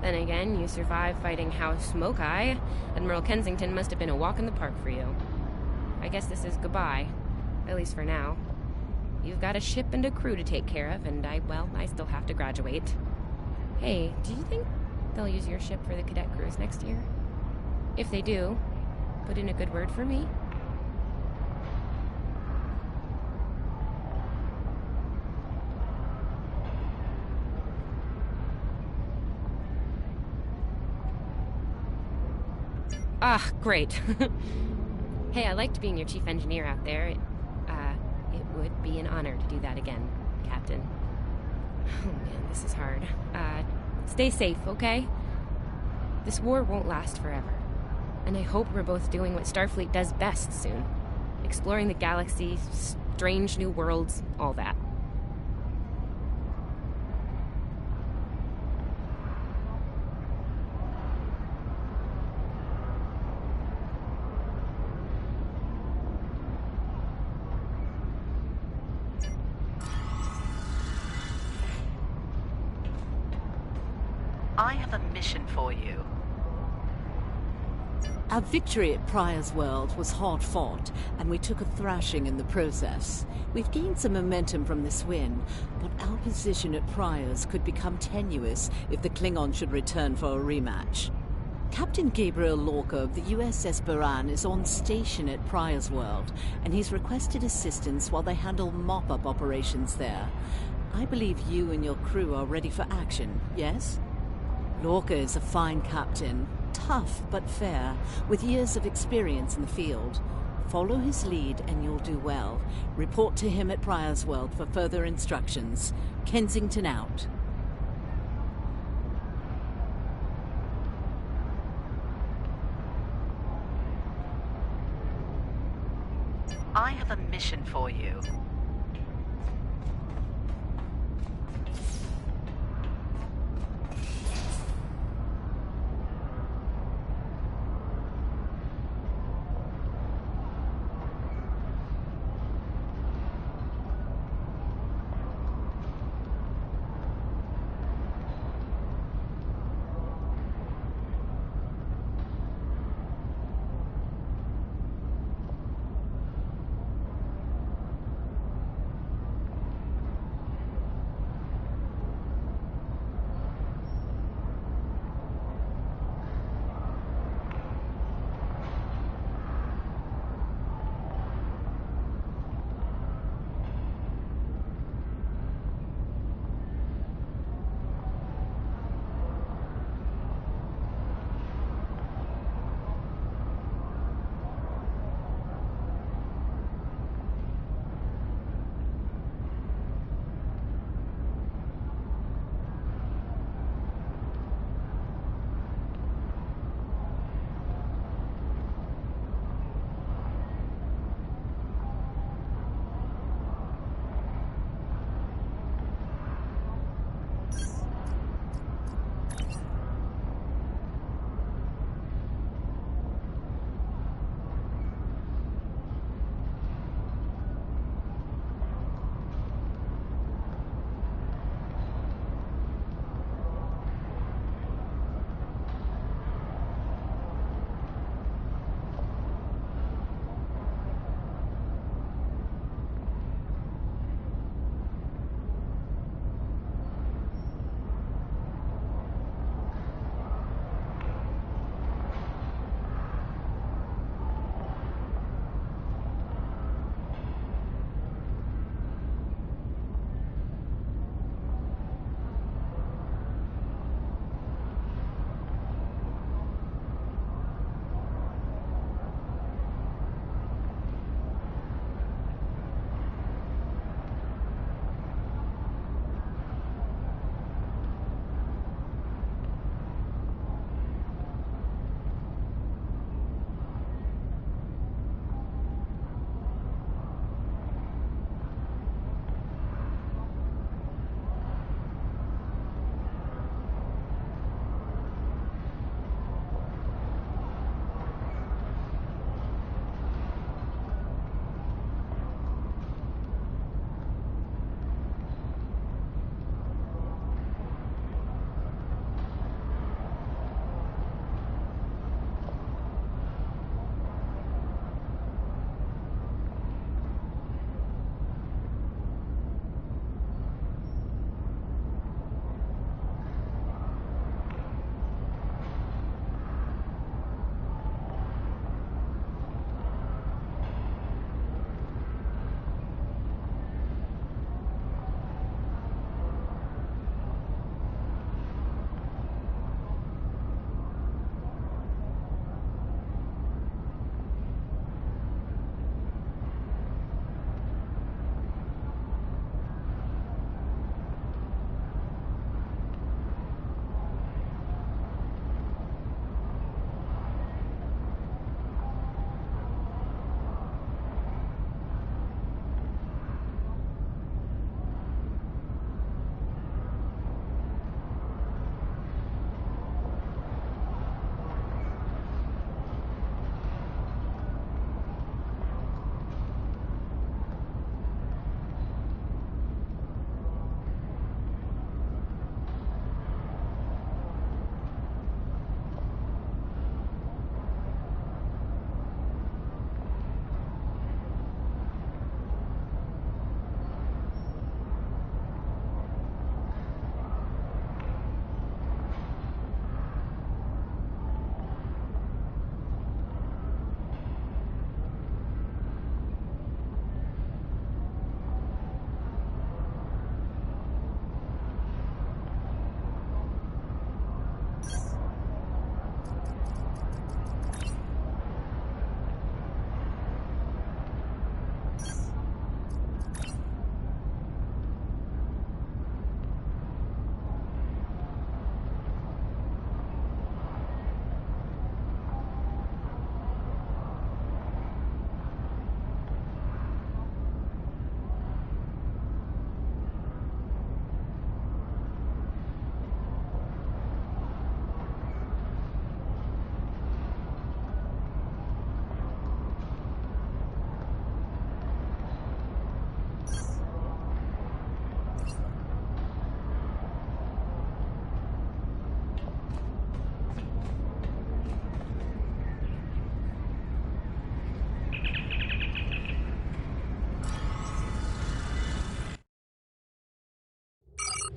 Then again, you survived fighting House Smoke-Eye. Admiral Kensington must have been a walk in the park for you. I guess this is goodbye. At least for now. You've got a ship and a crew to take care of, and I still have to graduate. Hey, do you think they'll use your ship for the cadet cruise next year? If they do, put in a good word for me. Ah, great. Hey, I liked being your chief engineer out there. It would be an honor to do that again, Captain. Oh man, this is hard. Stay safe, okay? This war won't last forever. And I hope we're both doing what Starfleet does best soon. Exploring the galaxy, strange new worlds, all that. have a mission for you. Our victory at Pryor's World was hard fought, and we took a thrashing in the process. We've gained some momentum from this win, but our position at Pryor's could become tenuous if the Klingon should return for a rematch. Captain Gabriel Lorca of the USS Buran is on station at Pryor's World, and he's requested assistance while they handle mop-up operations there. I believe you and your crew are ready for action, yes? Lorca is a fine captain, tough but fair, with years of experience in the field. Follow his lead and you'll do well. Report to him at Pryor's World for further instructions. Kensington out. I have a mission for you.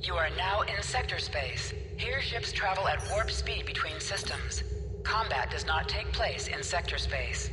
You are now in sector space. Here ships travel at warp speed between systems. Combat does not take place in sector space.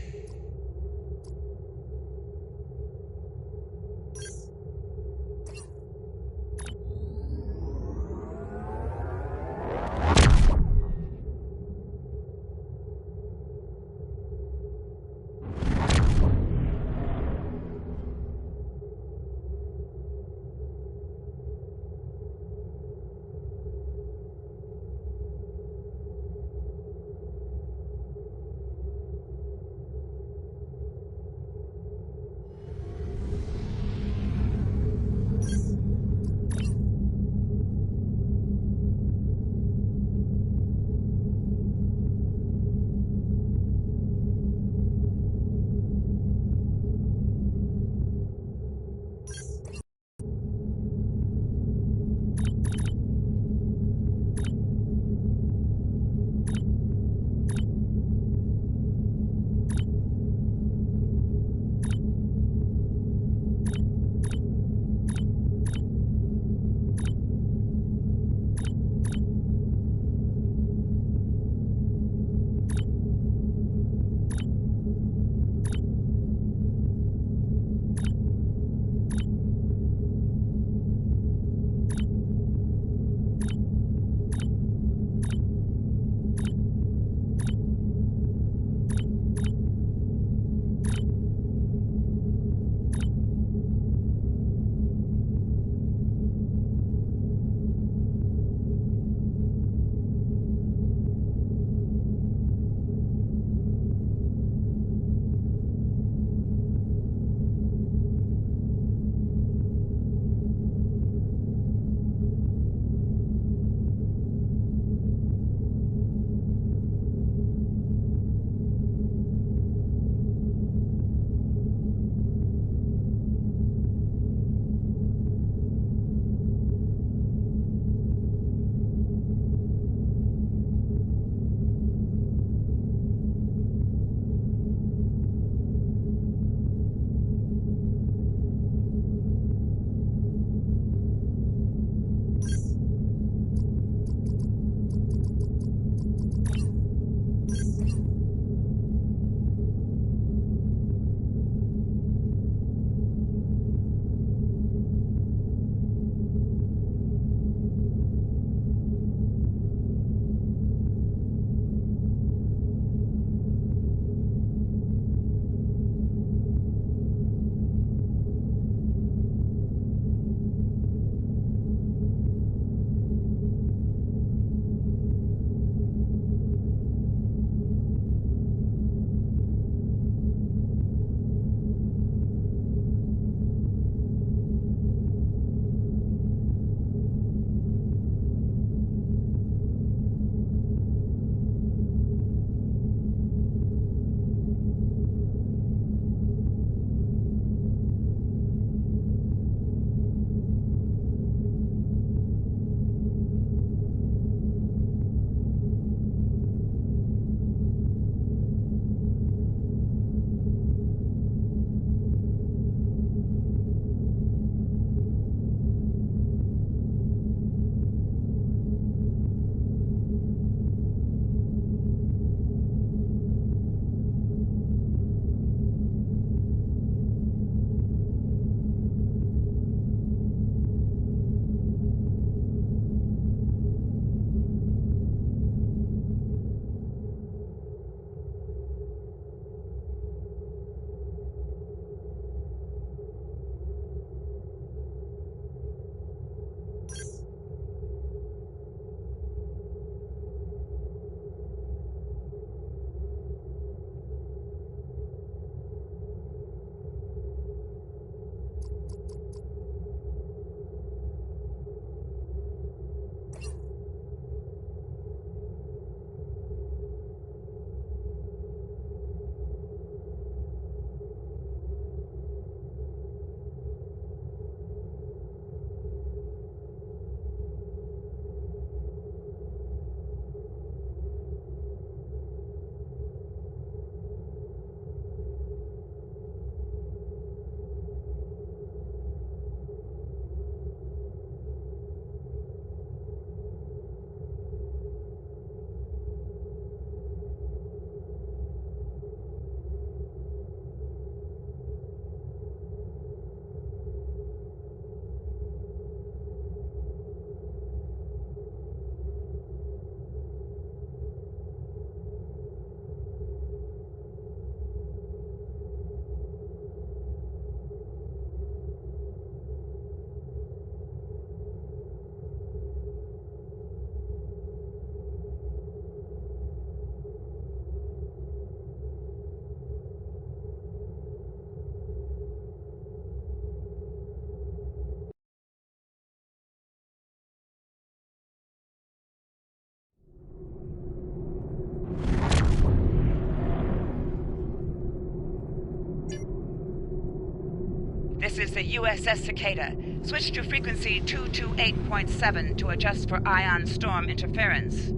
This is the USS Cicada. Switch to frequency 228.7 to adjust for ion storm interference.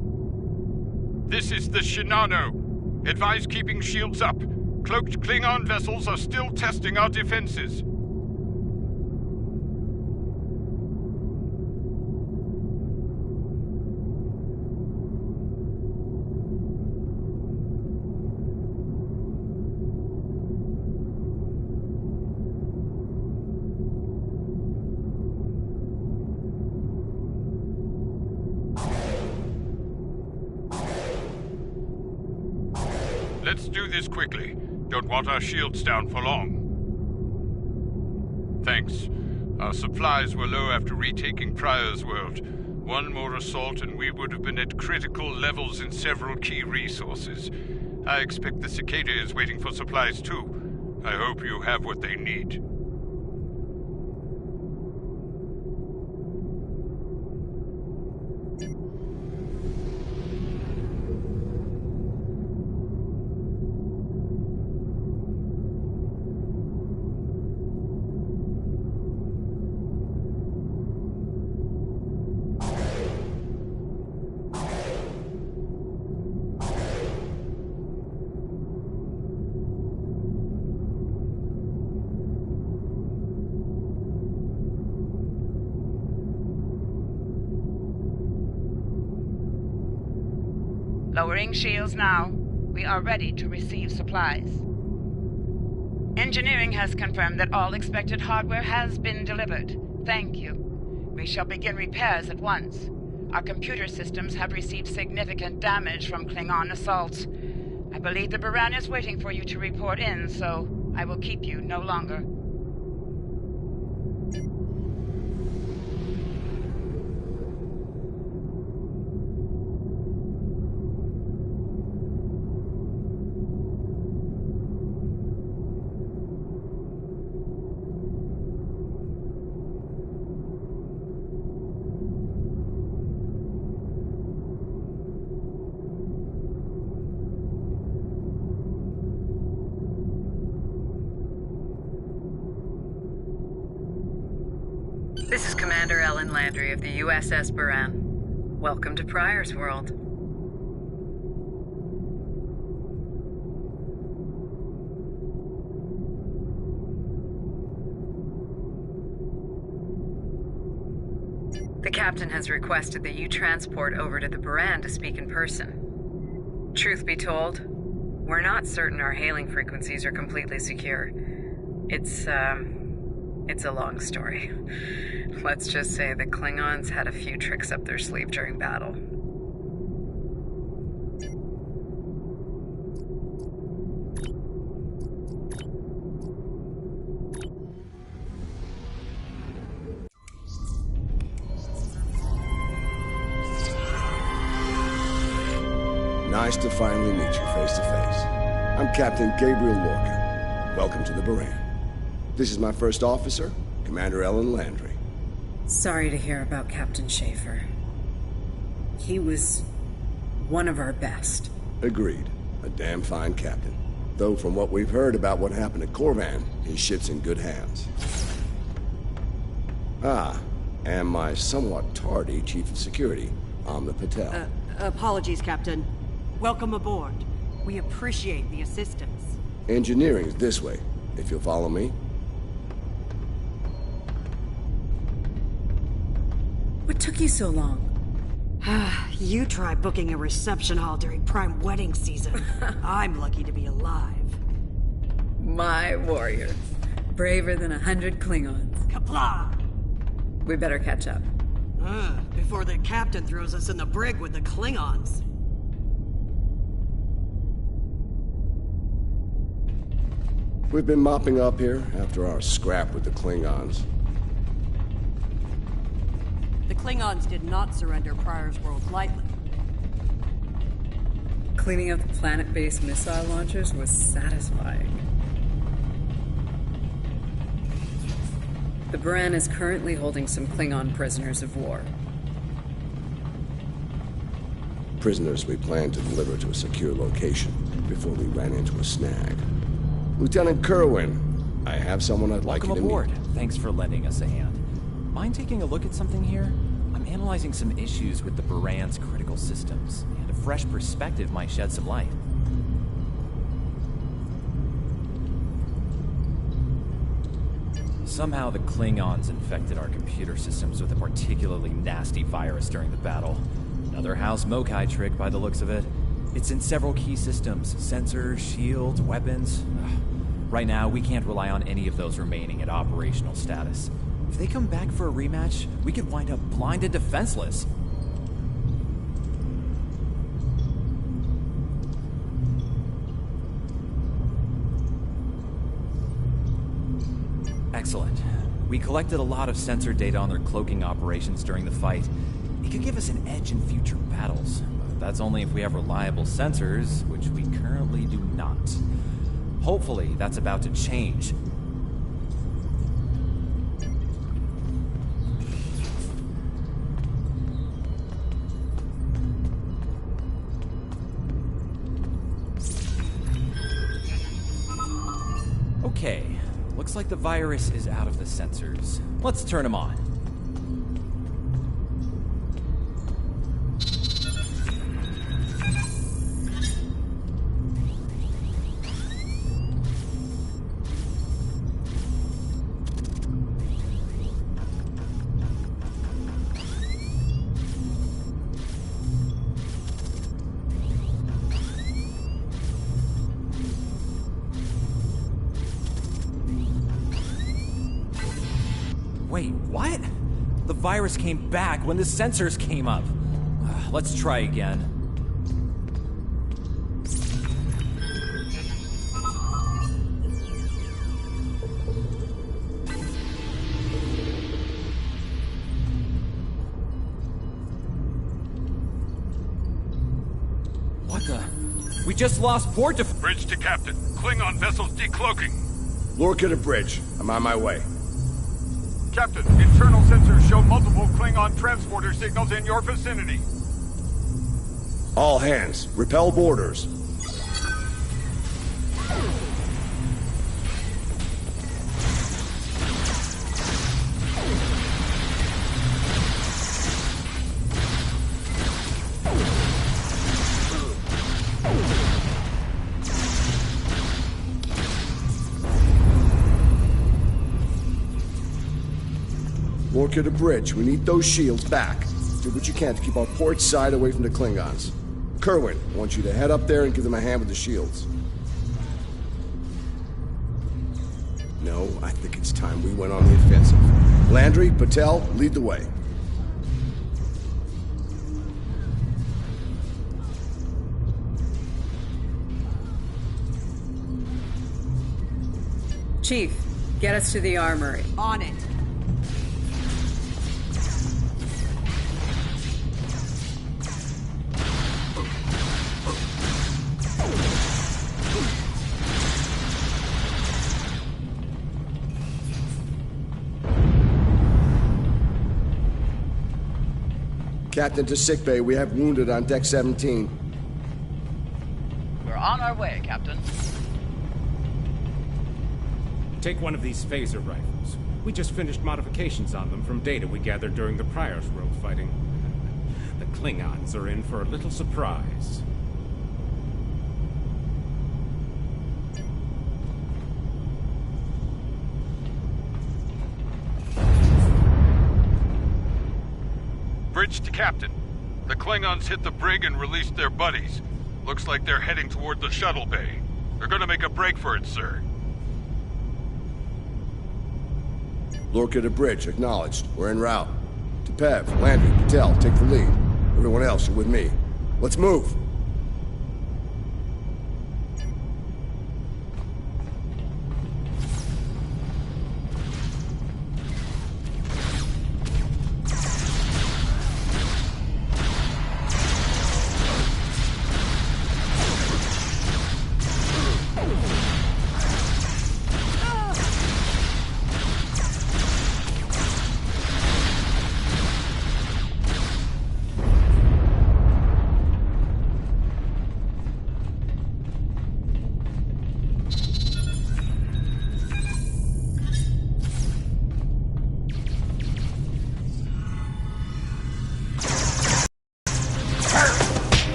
This is the Shinano. Advise keeping shields up. Cloaked Klingon vessels are still testing our defenses. Let's do this quickly. Don't want our shields down for long. Thanks. Our supplies were low after retaking Pryor's world. One more assault and we would have been at critical levels in several key resources. I expect the Cicada is waiting for supplies too. I hope you have what they need. Lowering shields now. We are ready to receive supplies. Engineering has confirmed that all expected hardware has been delivered. Thank you. We shall begin repairs at once. Our computer systems have received significant damage from Klingon assaults. I believe the Baran is waiting for you to report in, so I will keep you no longer. This is Commander Ellen Landry of the USS Baran. Welcome to Pryor's World. The captain has requested that you transport over to the Baran to speak in person. Truth be told, we're not certain our hailing frequencies are completely secure. It's a long story. Let's just say the Klingons had a few tricks up their sleeve during battle. Nice to finally meet you face to face. I'm Captain Gabriel Lorca. Welcome to the Baran. This is my first officer, Commander Ellen Landry. Sorry to hear about Captain Schaefer. He was one of our best. Agreed. A damn fine captain. Though from what we've heard about what happened at Corvan, his ship's in good hands. Ah, and my somewhat tardy Chief of Security, Amna Patel. Apologies, Captain. Welcome aboard. We appreciate the assistance. Engineering's this way, if you'll follow me. What took you so long? You try booking a reception hall during prime wedding season. I'm lucky to be alive. My warriors. Braver than 100 Klingons. Kapla! We better catch up. Before the captain throws us in the brig with the Klingons. We've been mopping up here after our scrap with the Klingons. The Klingons did not surrender Pryor's World lightly. Cleaning up the planet-based missile launchers was satisfying. The Baran is currently holding some Klingon prisoners of war. Prisoners we planned to deliver to a secure location before we ran into a snag. Lieutenant Kerwin, I have someone I'd like you to Welcome aboard. meet. Thanks for lending us a hand. Mind taking a look at something here? I'm analyzing some issues with the Baran's critical systems, and a fresh perspective might shed some light. Somehow the Klingons infected our computer systems with a particularly nasty virus during the battle. Another House Mokai trick by the looks of it. It's in several key systems: sensors, shields, weapons. Right now, we can't rely on any of those remaining at operational status. If they come back for a rematch, we could wind up blind and defenseless. Excellent. We collected a lot of sensor data on their cloaking operations during the fight. It could give us an edge in future battles. But that's only if we have reliable sensors, which we currently do not. Hopefully, that's about to change. Okay. Looks like the virus is out of the sensors. Let's turn them on. Wait, what? The virus came back when the sensors came up. Let's try again. What the? We just lost port to... Bridge to Captain. Klingon vessels decloaking. Lorca to bridge. I'm on my way. Captain, internal sensors show multiple Klingon transporter signals in your vicinity. All hands, repel boarders. Lorca to bridge. We need those shields back. Do what you can to keep our port side away from the Klingons. Kerwin, I want you to head up there and give them a hand with the shields. No, I think it's time we went on the offensive. Landry, Patel, lead the way. Chief, get us to the armory. On it. Captain to sickbay. We have wounded on deck 17. We're on our way, Captain. Take one of these phaser rifles. We just finished modifications on them from data we gathered during the Prior's World fighting. The Klingons are in for a little surprise. Bridge to Captain. The Klingons hit the brig and released their buddies. Looks like they're heading toward the shuttle bay. They're gonna make a break for it, sir. Lorca to bridge, acknowledged. We're en route. To Pev, Landry, Patel, take the lead. Everyone else, you're with me. Let's move!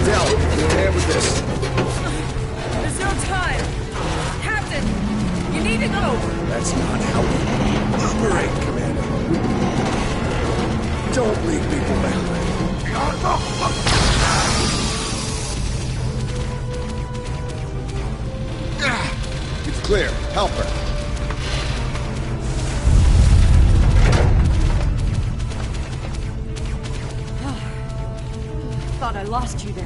Del, get a hand with this. There's no time! Captain! You need to go! That's not how we operate, Commander. Don't leave people behind. It's clear. Help her. Thought I lost you there.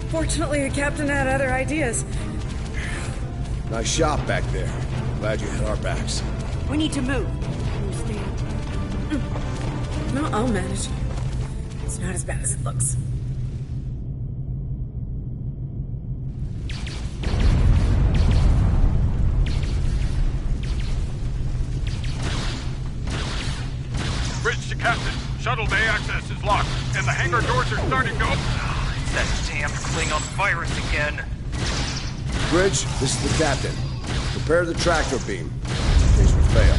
Fortunately, the captain had other ideas. Nice shot back there. Glad you had our backs. We need to move. No, I'll manage. It's not as bad as it looks. Bridge to captain. Shuttle bay access is locked, and the hangar doors are starting to open. It's that damn Klingon virus again. Bridge, this is the captain. Prepare the tractor beam, in case we fail.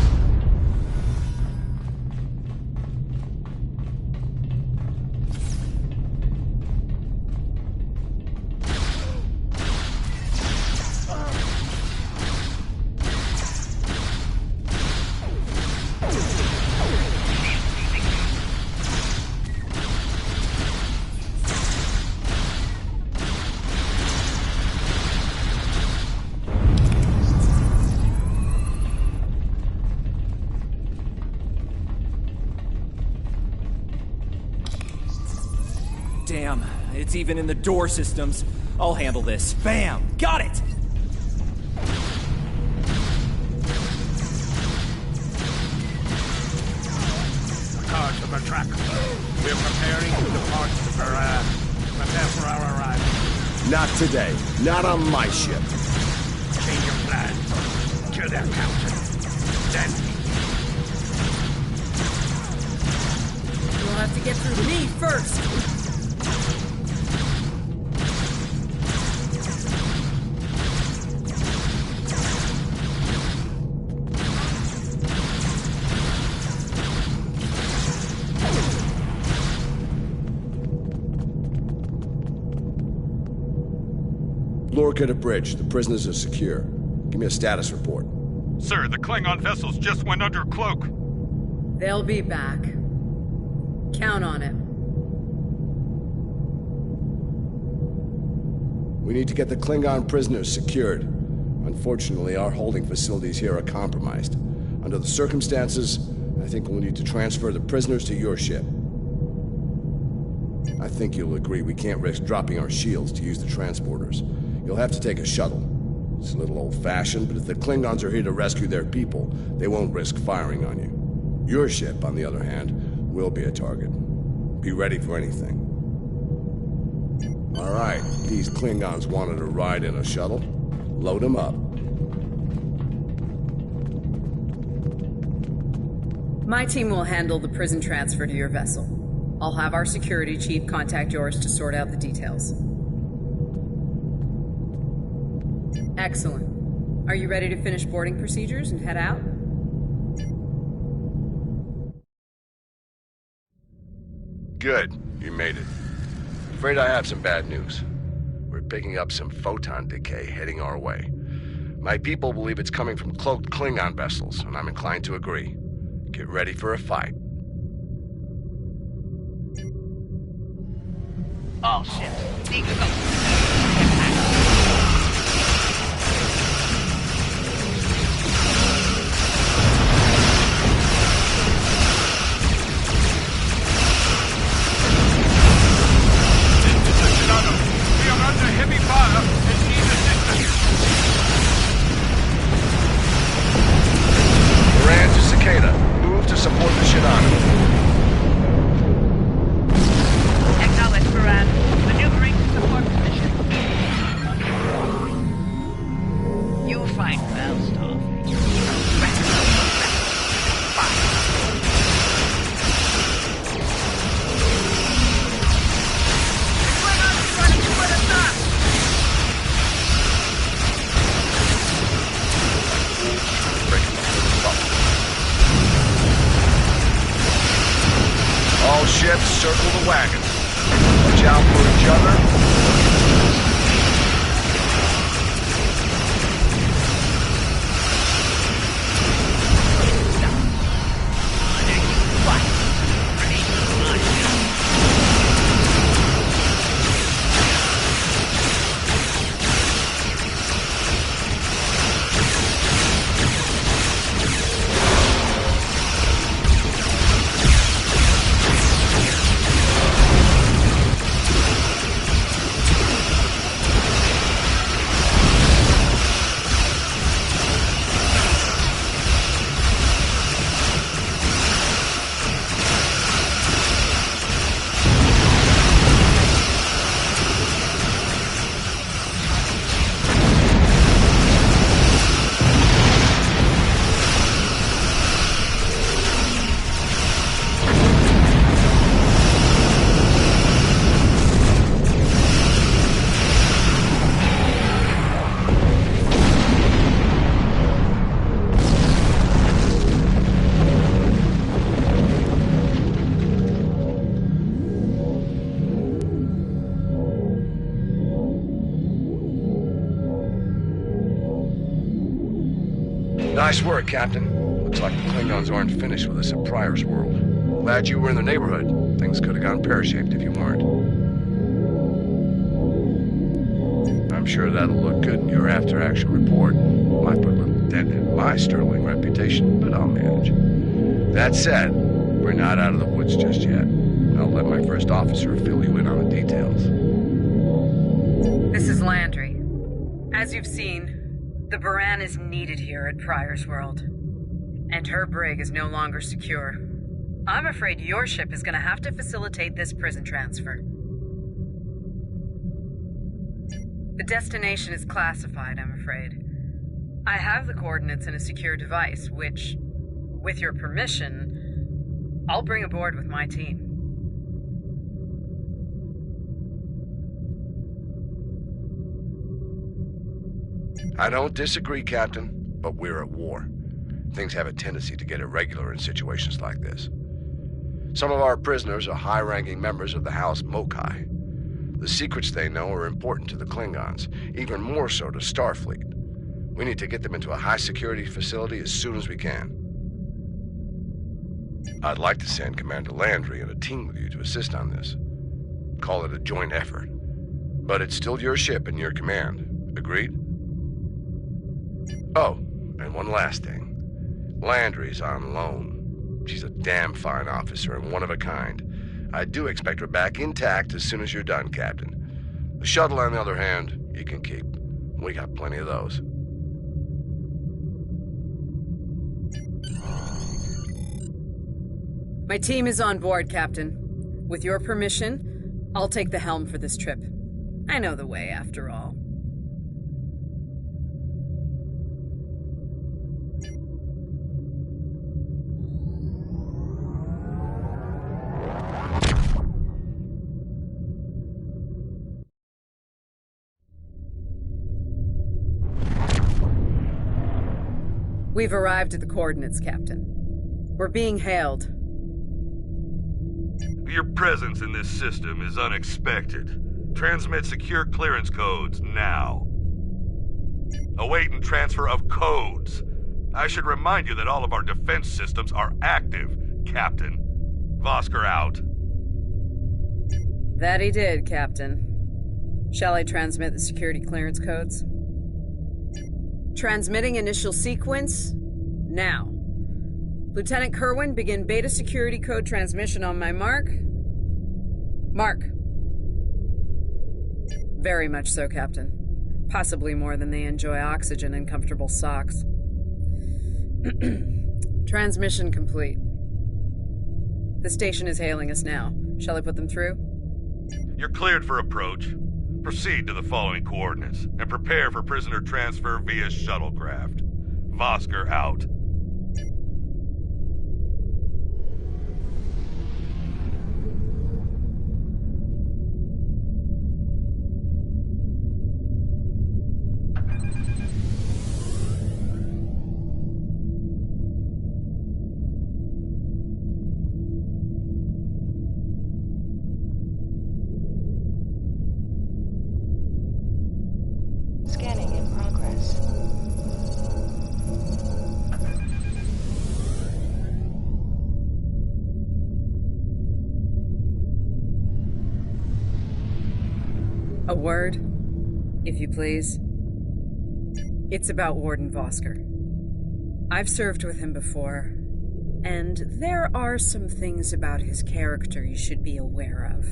Damn, it's even in the door systems. I'll handle this. Bam! Got it! Cards of the tracker. We're preparing to depart the Baran. Prepare for our arrival. Not today. Not on my ship. Change your plans. Kill their captain. Then You'll have to get through to me first. Lorca to bridge. The prisoners are secure. Give me a status report. Sir, the Klingon vessels just went under cloak. They'll be back. Count on it. We need to get the Klingon prisoners secured. Unfortunately, our holding facilities here are compromised. Under the circumstances, I think we'll need to transfer the prisoners to your ship. I think you'll agree we can't risk dropping our shields to use the transporters. You'll have to take a shuttle. It's a little old-fashioned, but if the Klingons are here to rescue their people, they won't risk firing on you. Your ship, on the other hand, will be a target. Be ready for anything. All right, these Klingons wanted to ride in a shuttle. Load them up. My team will handle the prison transfer to your vessel. I'll have our security chief contact yours to sort out the details. Excellent. Are you ready to finish boarding procedures and head out? Good. You made it. Afraid I have some bad news. We're picking up some photon decay heading our way. My people believe it's coming from cloaked Klingon vessels, and I'm inclined to agree. Get ready for a fight. all ships. Need to go. We are under heavy fire and need assistance. Moran to Cicada. Move to support the Shinano. Acknowledge, Moran. Maneuvering to support position. You fight well, Starfleet. All ships circle the wagon. Watch out for each other. Nice work, Captain. Looks like the Klingons aren't finished with us at Pryor's World. Glad you were in the neighborhood. Things could have gone pear-shaped if you weren't. I'm sure that'll look good in your after-action report. Might put a little dent in my sterling reputation, but I'll manage. That said, we're not out of the woods just yet. I'll let my first officer fill you in on the details. This is Landry. As you've seen, the Baran is needed here at Pryor's World. And her brig is no longer secure. I'm afraid your ship is going to have to facilitate this prison transfer. The destination is classified, I'm afraid. I have the coordinates in a secure device, which, with your permission, I'll bring aboard with my team. I don't disagree, Captain, but we're at war. Things have a tendency to get irregular in situations like this. Some of our prisoners are high-ranking members of the House Mokai. The secrets they know are important to the Klingons, even more so to Starfleet. We need to get them into a high-security facility as soon as we can. I'd like to send Commander Landry and a team with you to assist on this. Call it a joint effort. But it's still your ship and your command. Agreed? Oh, and one last thing. Landry's on loan. She's a damn fine officer and one of a kind. I do expect her back intact as soon as you're done, Captain. The shuttle, on the other hand, you can keep. We got plenty of those. My team is on board, Captain. With your permission, I'll take the helm for this trip. I know the way, after all. We've arrived at the coordinates, Captain. We're being hailed. Your presence in this system is unexpected. Transmit secure clearance codes now. Awaiting transfer of codes. I should remind you that all of our defense systems are active, Captain. Vosker out. That he did, Captain. Shall I transmit the security clearance codes? Transmitting initial sequence, now. Lieutenant Kerwin, begin beta security code transmission on my mark. Mark. Very much so, Captain. Possibly more than they enjoy oxygen and comfortable socks. Transmission complete. The station is hailing us now. Shall I put them through? You're cleared for approach. Proceed to the following coordinates, and prepare for prisoner transfer via shuttlecraft. Vosker out. A word, if you please. It's about Warden Vosker. I've served with him before, and there are some things about his character you should be aware of.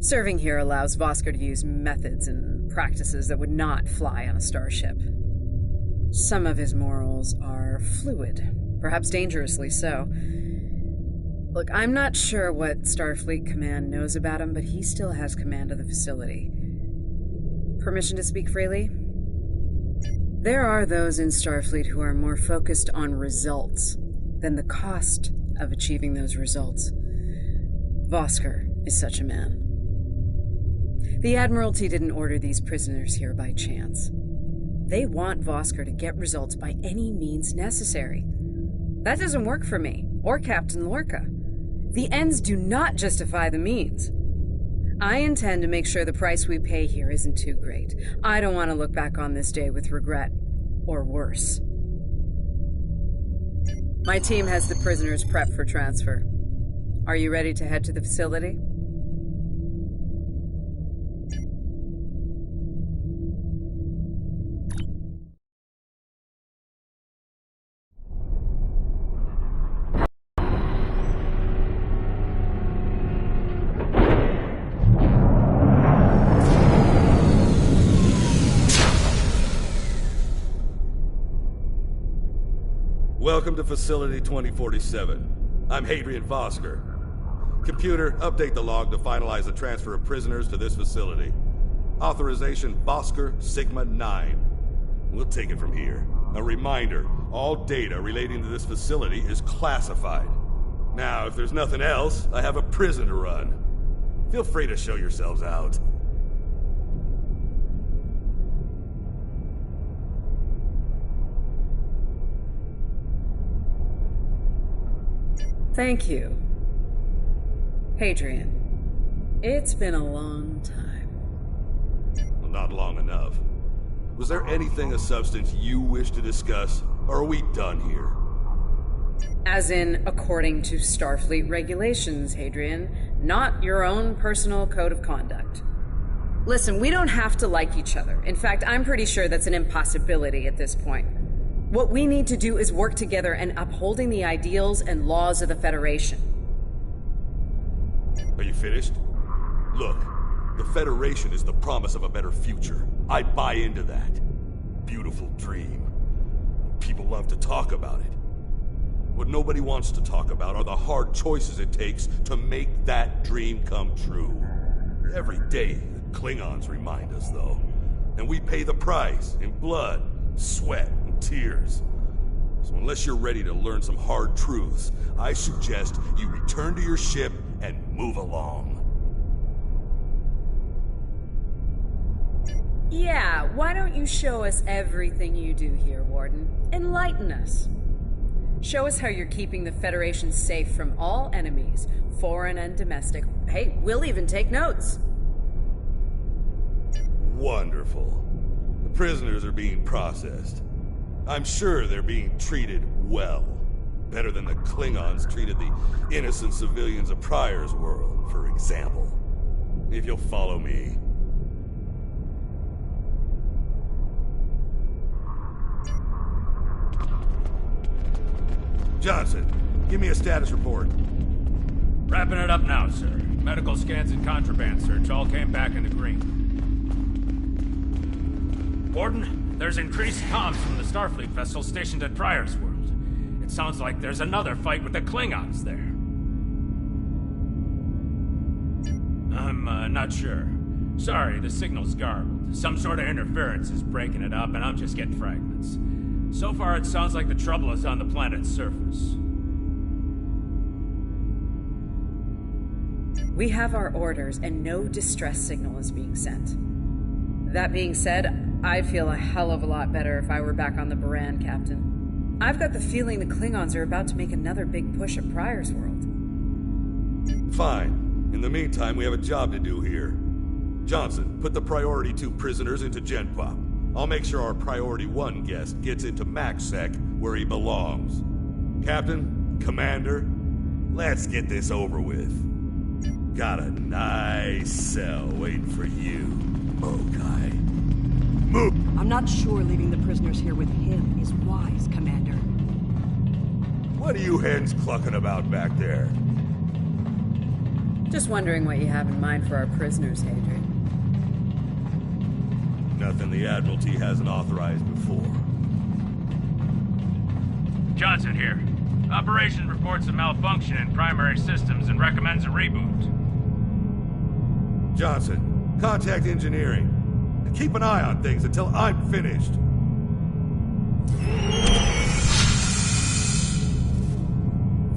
Serving here allows Vosker to use methods and practices that would not fly on a starship. Some of his morals are fluid, perhaps dangerously so. Look, I'm not sure what Starfleet Command knows about him, but he still has command of the facility. Permission to speak freely? There are those in Starfleet who are more focused on results than the cost of achieving those results. Vosker is such a man. The Admiralty didn't order these prisoners here by chance. They want Vosker to get results by any means necessary. That doesn't work for me, or Captain Lorca. The ends do not justify the means. I intend to make sure the price we pay here isn't too great. I don't want to look back on this day with regret, or worse. My team has the prisoners prepped for transfer. Are you ready to head to the facility? Welcome to Facility 2047. I'm Hadrian Vosker. Computer, update the log to finalize the transfer of prisoners to this facility. Authorization Vosker Sigma 9. We'll take it from here. A reminder, all data relating to this facility is classified. Now, if there's nothing else, I have a prison to run. Feel free to show yourselves out. Thank you. Hadrian, it's been a long time. Well, not long enough. Was there anything of substance you wish to discuss, or are we done here? As in, according to Starfleet regulations, Hadrian, not your own personal code of conduct. Listen, we don't have to like each other. In fact, I'm pretty sure that's an impossibility at this point. What we need to do is work together in upholding the ideals and laws of the Federation. Are you finished? Look, the Federation is the promise of a better future. I buy into that. Beautiful dream. People love to talk about it. What nobody wants to talk about are the hard choices it takes to make that dream come true. Every day, the Klingons remind us, though. And we pay the price in blood, sweat, tears. So unless you're ready to learn some hard truths, I suggest you return to your ship and move along. Yeah, why don't you show us everything you do here, Warden? Enlighten us. Show us how you're keeping the Federation safe from all enemies, foreign and domestic. Hey, we'll even take notes. Wonderful. The prisoners are being processed. I'm sure they're being treated well. Better than the Klingons treated the innocent civilians of Pryor's world, for example. If you'll follow me. Johnson, give me a status report. Wrapping it up now, sir. Medical scans and contraband search all came back in the green. Warden, there's increased comms from the Starfleet vessel stationed at Pryor's world. It sounds like there's another fight with the Klingons there. I'm not sure. Sorry, the signal's garbled. Some sort of interference is breaking it up, and I'm just getting fragments. So far, it sounds like the trouble is on the planet's surface. We have our orders, and no distress signal is being sent. That being said, I'd feel a hell of a lot better if I were back on the Baran, Captain. I've got the feeling the Klingons are about to make another big push at Pryor's world. Fine. In the meantime, we have a job to do here. Johnson, put the Priority 2 prisoners into GenPop. I'll make sure our Priority 1 guest gets into MaxSec where he belongs. Captain, Commander, let's get this over with. Got a nice cell waiting for you, Mokai. Move! I'm not sure leaving the prisoners here with him is wise, Commander. What are you hens clucking about back there? Just wondering what you have in mind for our prisoners, Hadrian. Nothing the Admiralty hasn't authorized before. Johnson here. Operations reports a malfunction in primary systems and recommends a reboot. Johnson, contact engineering. And keep an eye on things until I'm finished.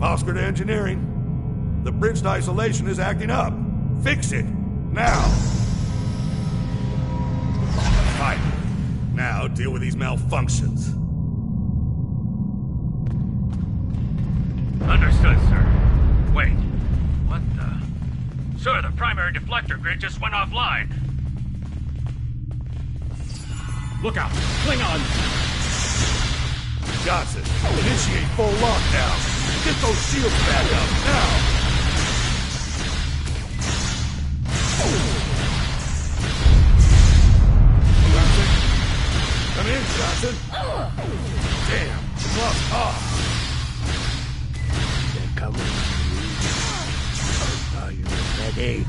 Oscar to engineering. The bridge to isolation is acting up. Fix it. Now. Fine. Now deal with these malfunctions. Understood, sir. Wait. What the... Sir, the primary deflector grid just went offline. Look out! Klingon! Johnson, initiate full lockdown. Get those shields back up, now! Johnson? Come in, Johnson. Damn, we lost off. They're coming. Are you ready?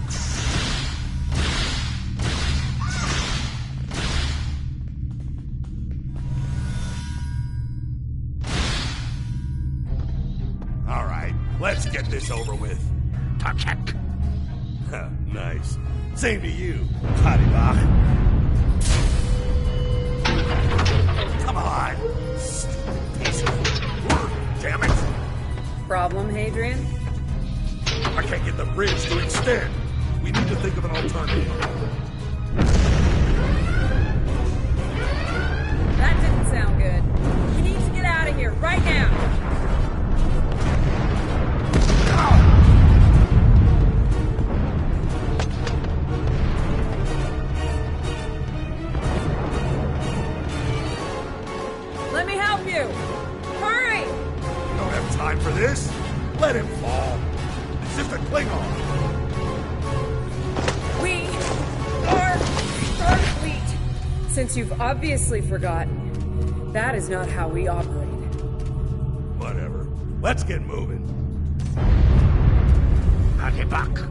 All right, let's get this over with. Touch it. Nice. Same to you, Kadibach. Come on. Piece of work, damn it. Problem, Hadrian? I can't get the bridge to extend. We need to think of an alternative. That didn't sound good. We need to get out of here right now. Let me help you. Hurry! We don't have time for this. Let him fall. It's just a Klingon. We are Starfleet. Since you've obviously forgotten, that is not how we operate. Whatever. Let's get moving. Kadibach.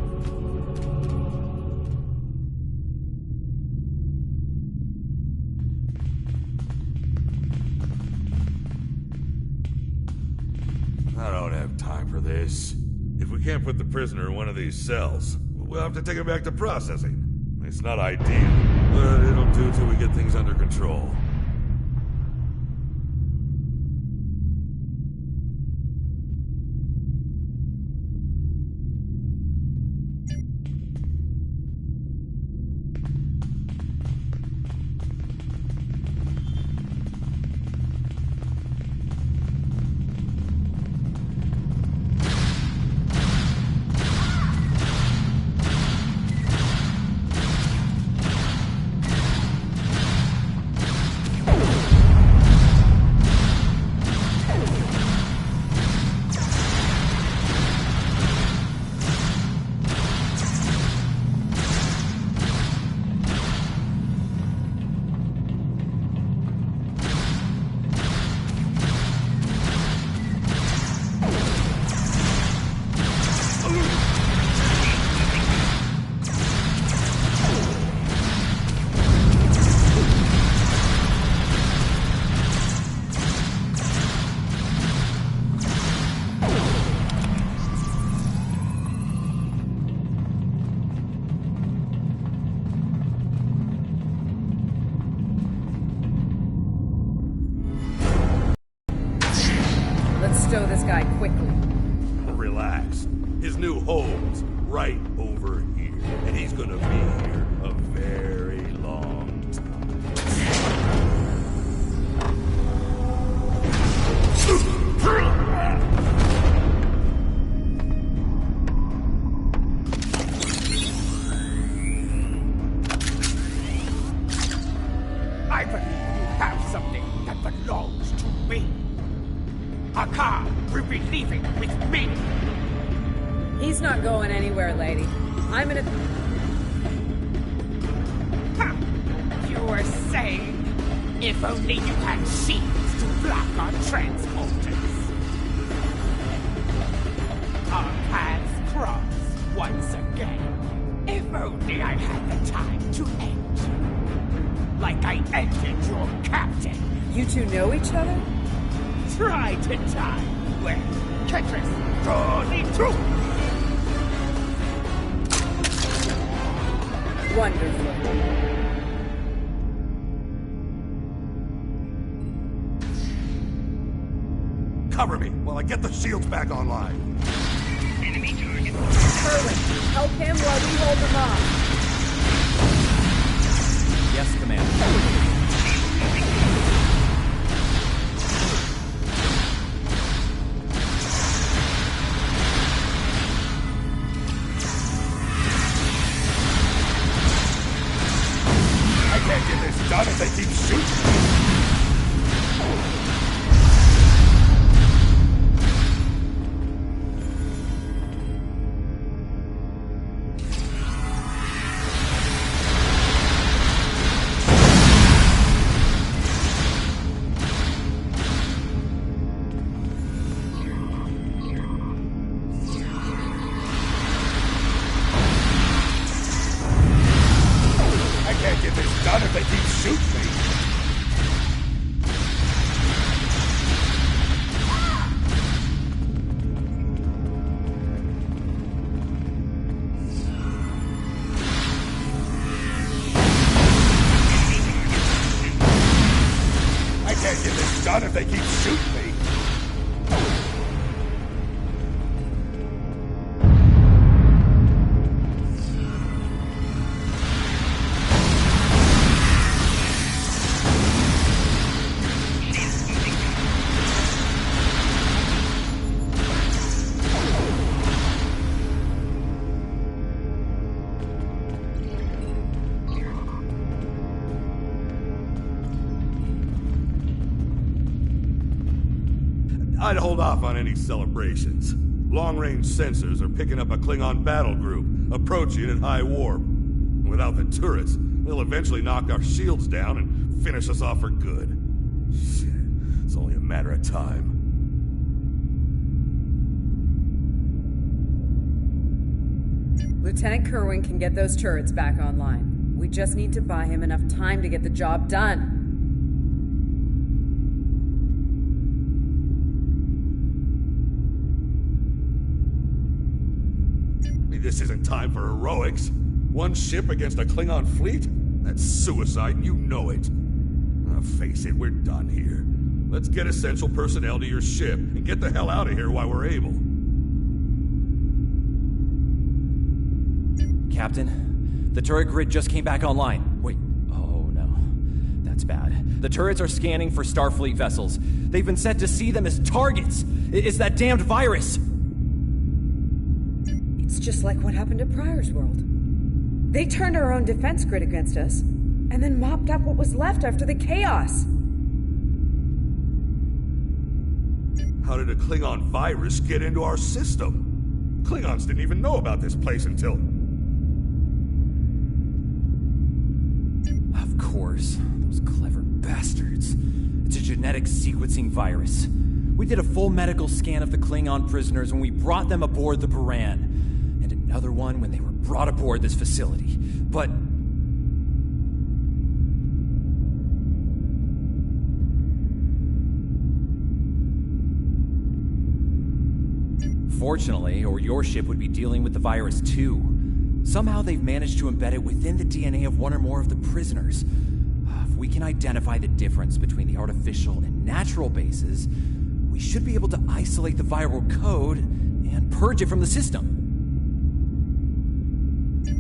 I don't have time for this. If we can't put the prisoner in one of these cells, we'll have to take him back to processing. It's not ideal, but it'll do till we get things under control. Stow this guy quickly. Relax. His new home's right over here, and he's gonna be here a very long time. I believe you have something that belongs to me. Akar will be leaving with me. He He's not going anywhere, lady. I'm gonna... You were saying, if only you had shields to block our transporters. Our paths cross once again. If only I had the time to end you. Like I ended your captain. You two know each other? Try to die when Tetris surely true. Wonderful. Cover me while I get the shields back online. Enemy target. Kerwin, help him while we hold him off. Yes, Commander. I can't get this done if they keep shooting. If they keep shooting me. I'd hold off on any celebrations. Long-range sensors are picking up a Klingon battle group, approaching at high warp. Without the turrets, they'll eventually knock our shields down and finish us off for good. Shit, it's only a matter of time. Lieutenant Kerwin can get those turrets back online. We just need to buy him enough time to get the job done. This isn't time for heroics. One ship against a Klingon fleet? That's suicide, and you know it. Face it, we're done here. Let's get essential personnel to your ship and get the hell out of here while we're able. Captain, the turret grid just came back online. Wait, oh no. That's bad. The turrets are scanning for Starfleet vessels. They've been set to see them as targets. It's that damned virus. It's just like what happened at Pryor's World. They turned our own defense grid against us, and then mopped up what was left after the chaos. How did a Klingon virus get into our system? Klingons didn't even know about this place until... Of course. Those clever bastards. It's a genetic sequencing virus. We did a full medical scan of the Klingon prisoners when we brought them aboard the Buran. And another one when they were brought aboard this facility. But... Fortunately, or your ship would be dealing with the virus too. Somehow they've managed to embed it within the DNA of one or more of the prisoners. If we can identify the difference between the artificial and natural bases, we should be able to isolate the viral code and purge it from the system.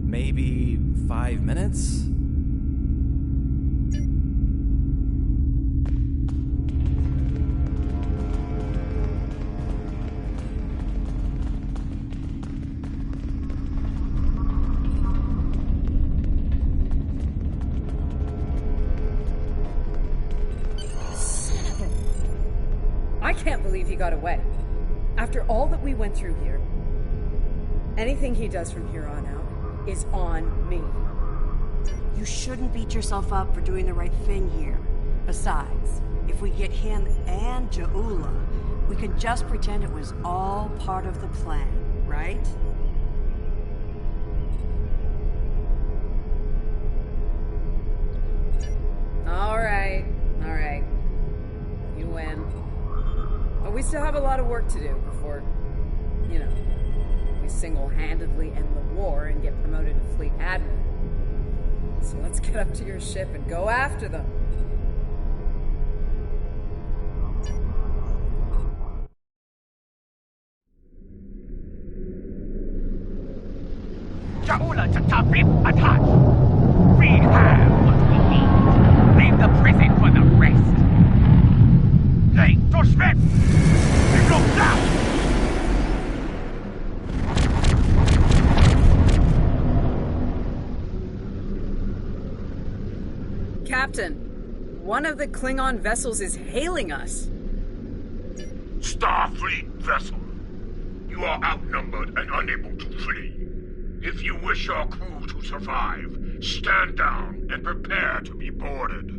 Maybe 5 minutes? I can't believe he got away. After all that we went through here. Anything he does from here on out is on me. You shouldn't beat yourself up for doing the right thing here. Besides, if we get him and Ja'ula, we can just pretend it was all part of the plan, right? All right. You win. But we still have a lot of work to do before, we single-handedly end the war and get promoted to Fleet Admiral. So let's get up to your ship and go after them. Ja'ula to Starfleet, attack! We have what we need. Leave the prison for the rest. Hey, to Smith! Look now! Captain, one of the Klingon vessels is hailing us. Starfleet vessel. You are outnumbered and unable to flee. If you wish your crew to survive, stand down and prepare to be boarded.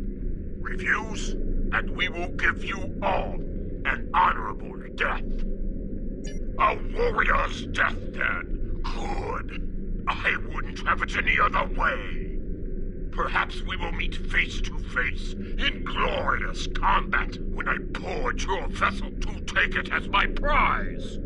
Refuse, and we will give you all an honorable death. A warrior's death, then. Good. I wouldn't have it any other way. Perhaps we will meet face to face in glorious combat when I board your vessel to take it as my prize.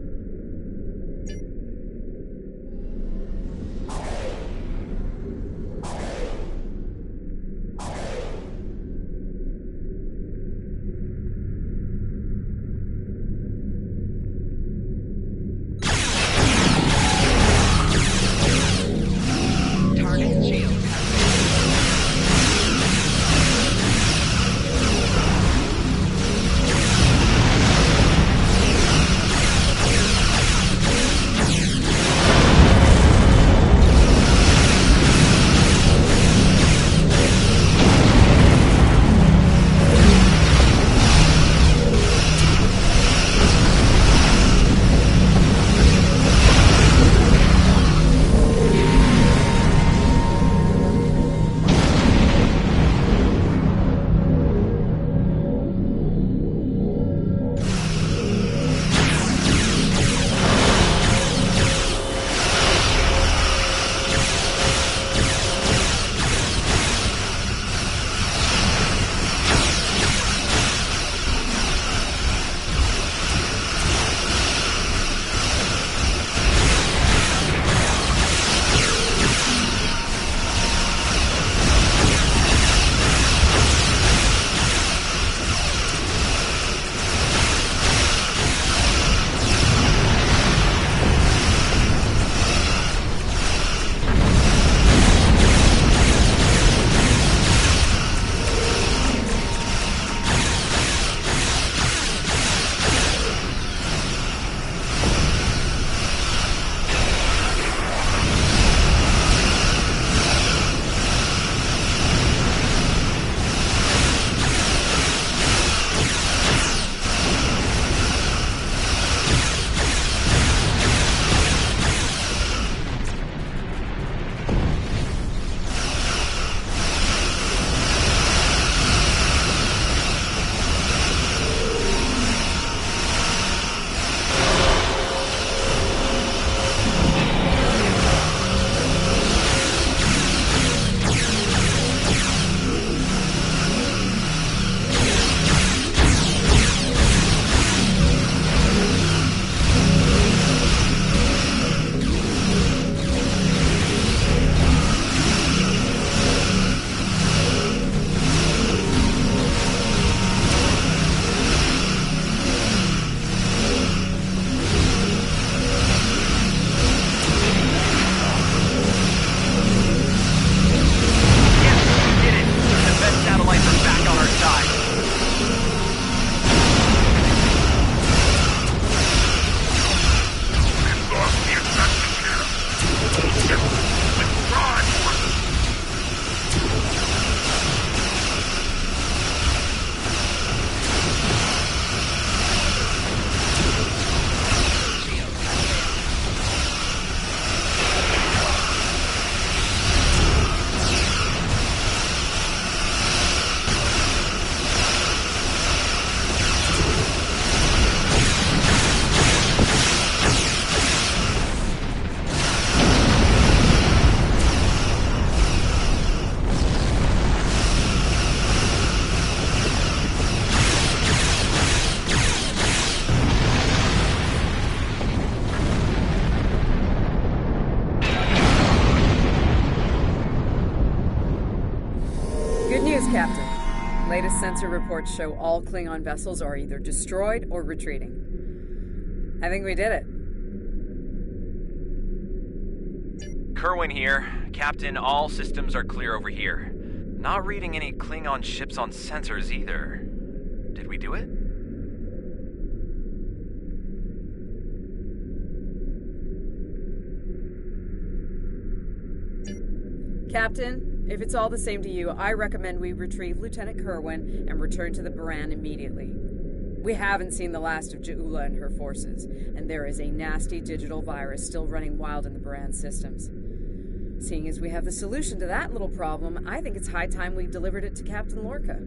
Yes, Captain. Latest sensor reports show all Klingon vessels are either destroyed or retreating. I think we did it. Kerwin here. Captain, all systems are clear over here. Not reading any Klingon ships on sensors either. Did we do it? Captain, if it's all the same to you, I recommend we retrieve Lieutenant Kerwin and return to the Baran immediately. We haven't seen the last of Ja'ula and her forces, and there is a nasty digital virus still running wild in the Baran systems. Seeing as we have the solution to that little problem, I think it's high time we delivered it to Captain Lorca.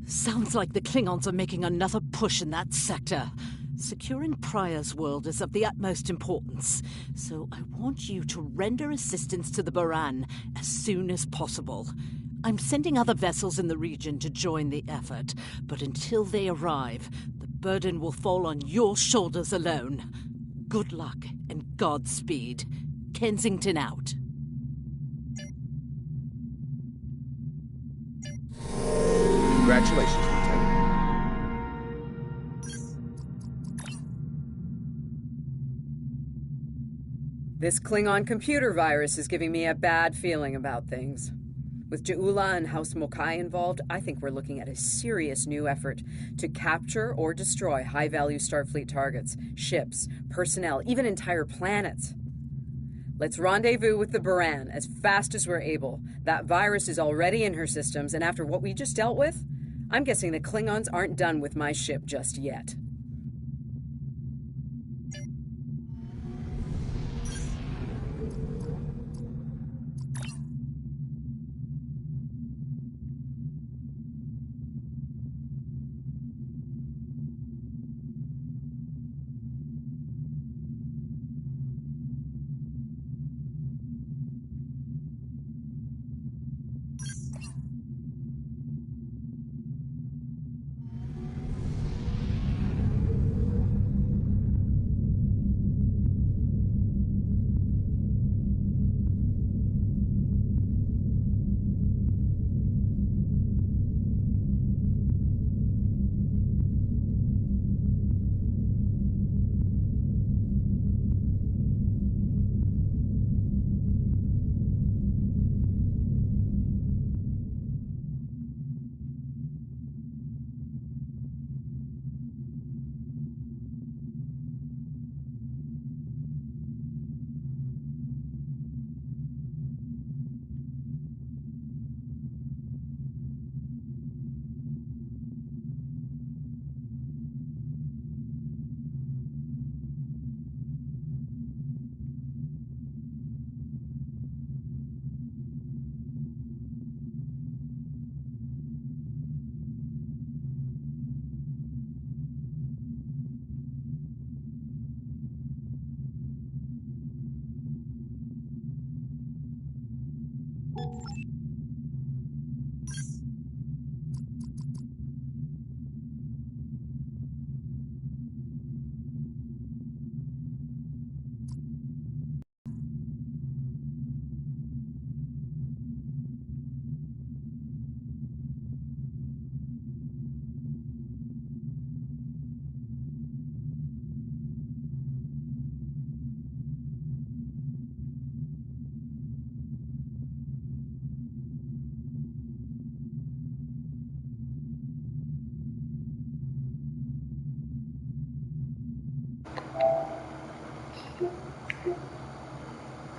Sounds like the Klingons are making another push in that sector. Securing Prior's world is of the utmost importance, so I want you to render assistance to the Baran as soon as possible. I'm sending other vessels in the region to join the effort, but until they arrive, the burden will fall on your shoulders alone. Good luck and Godspeed. Kensington out. Congratulations, Lieutenant. This Klingon computer virus is giving me a bad feeling about things. With Ja'ula and House Mokai involved, I think we're looking at a serious new effort to capture or destroy high-value Starfleet targets, ships, personnel, even entire planets. Let's rendezvous with the Baran as fast as we're able. That virus is already in her systems, and after what we just dealt with, I'm guessing the Klingons aren't done with my ship just yet.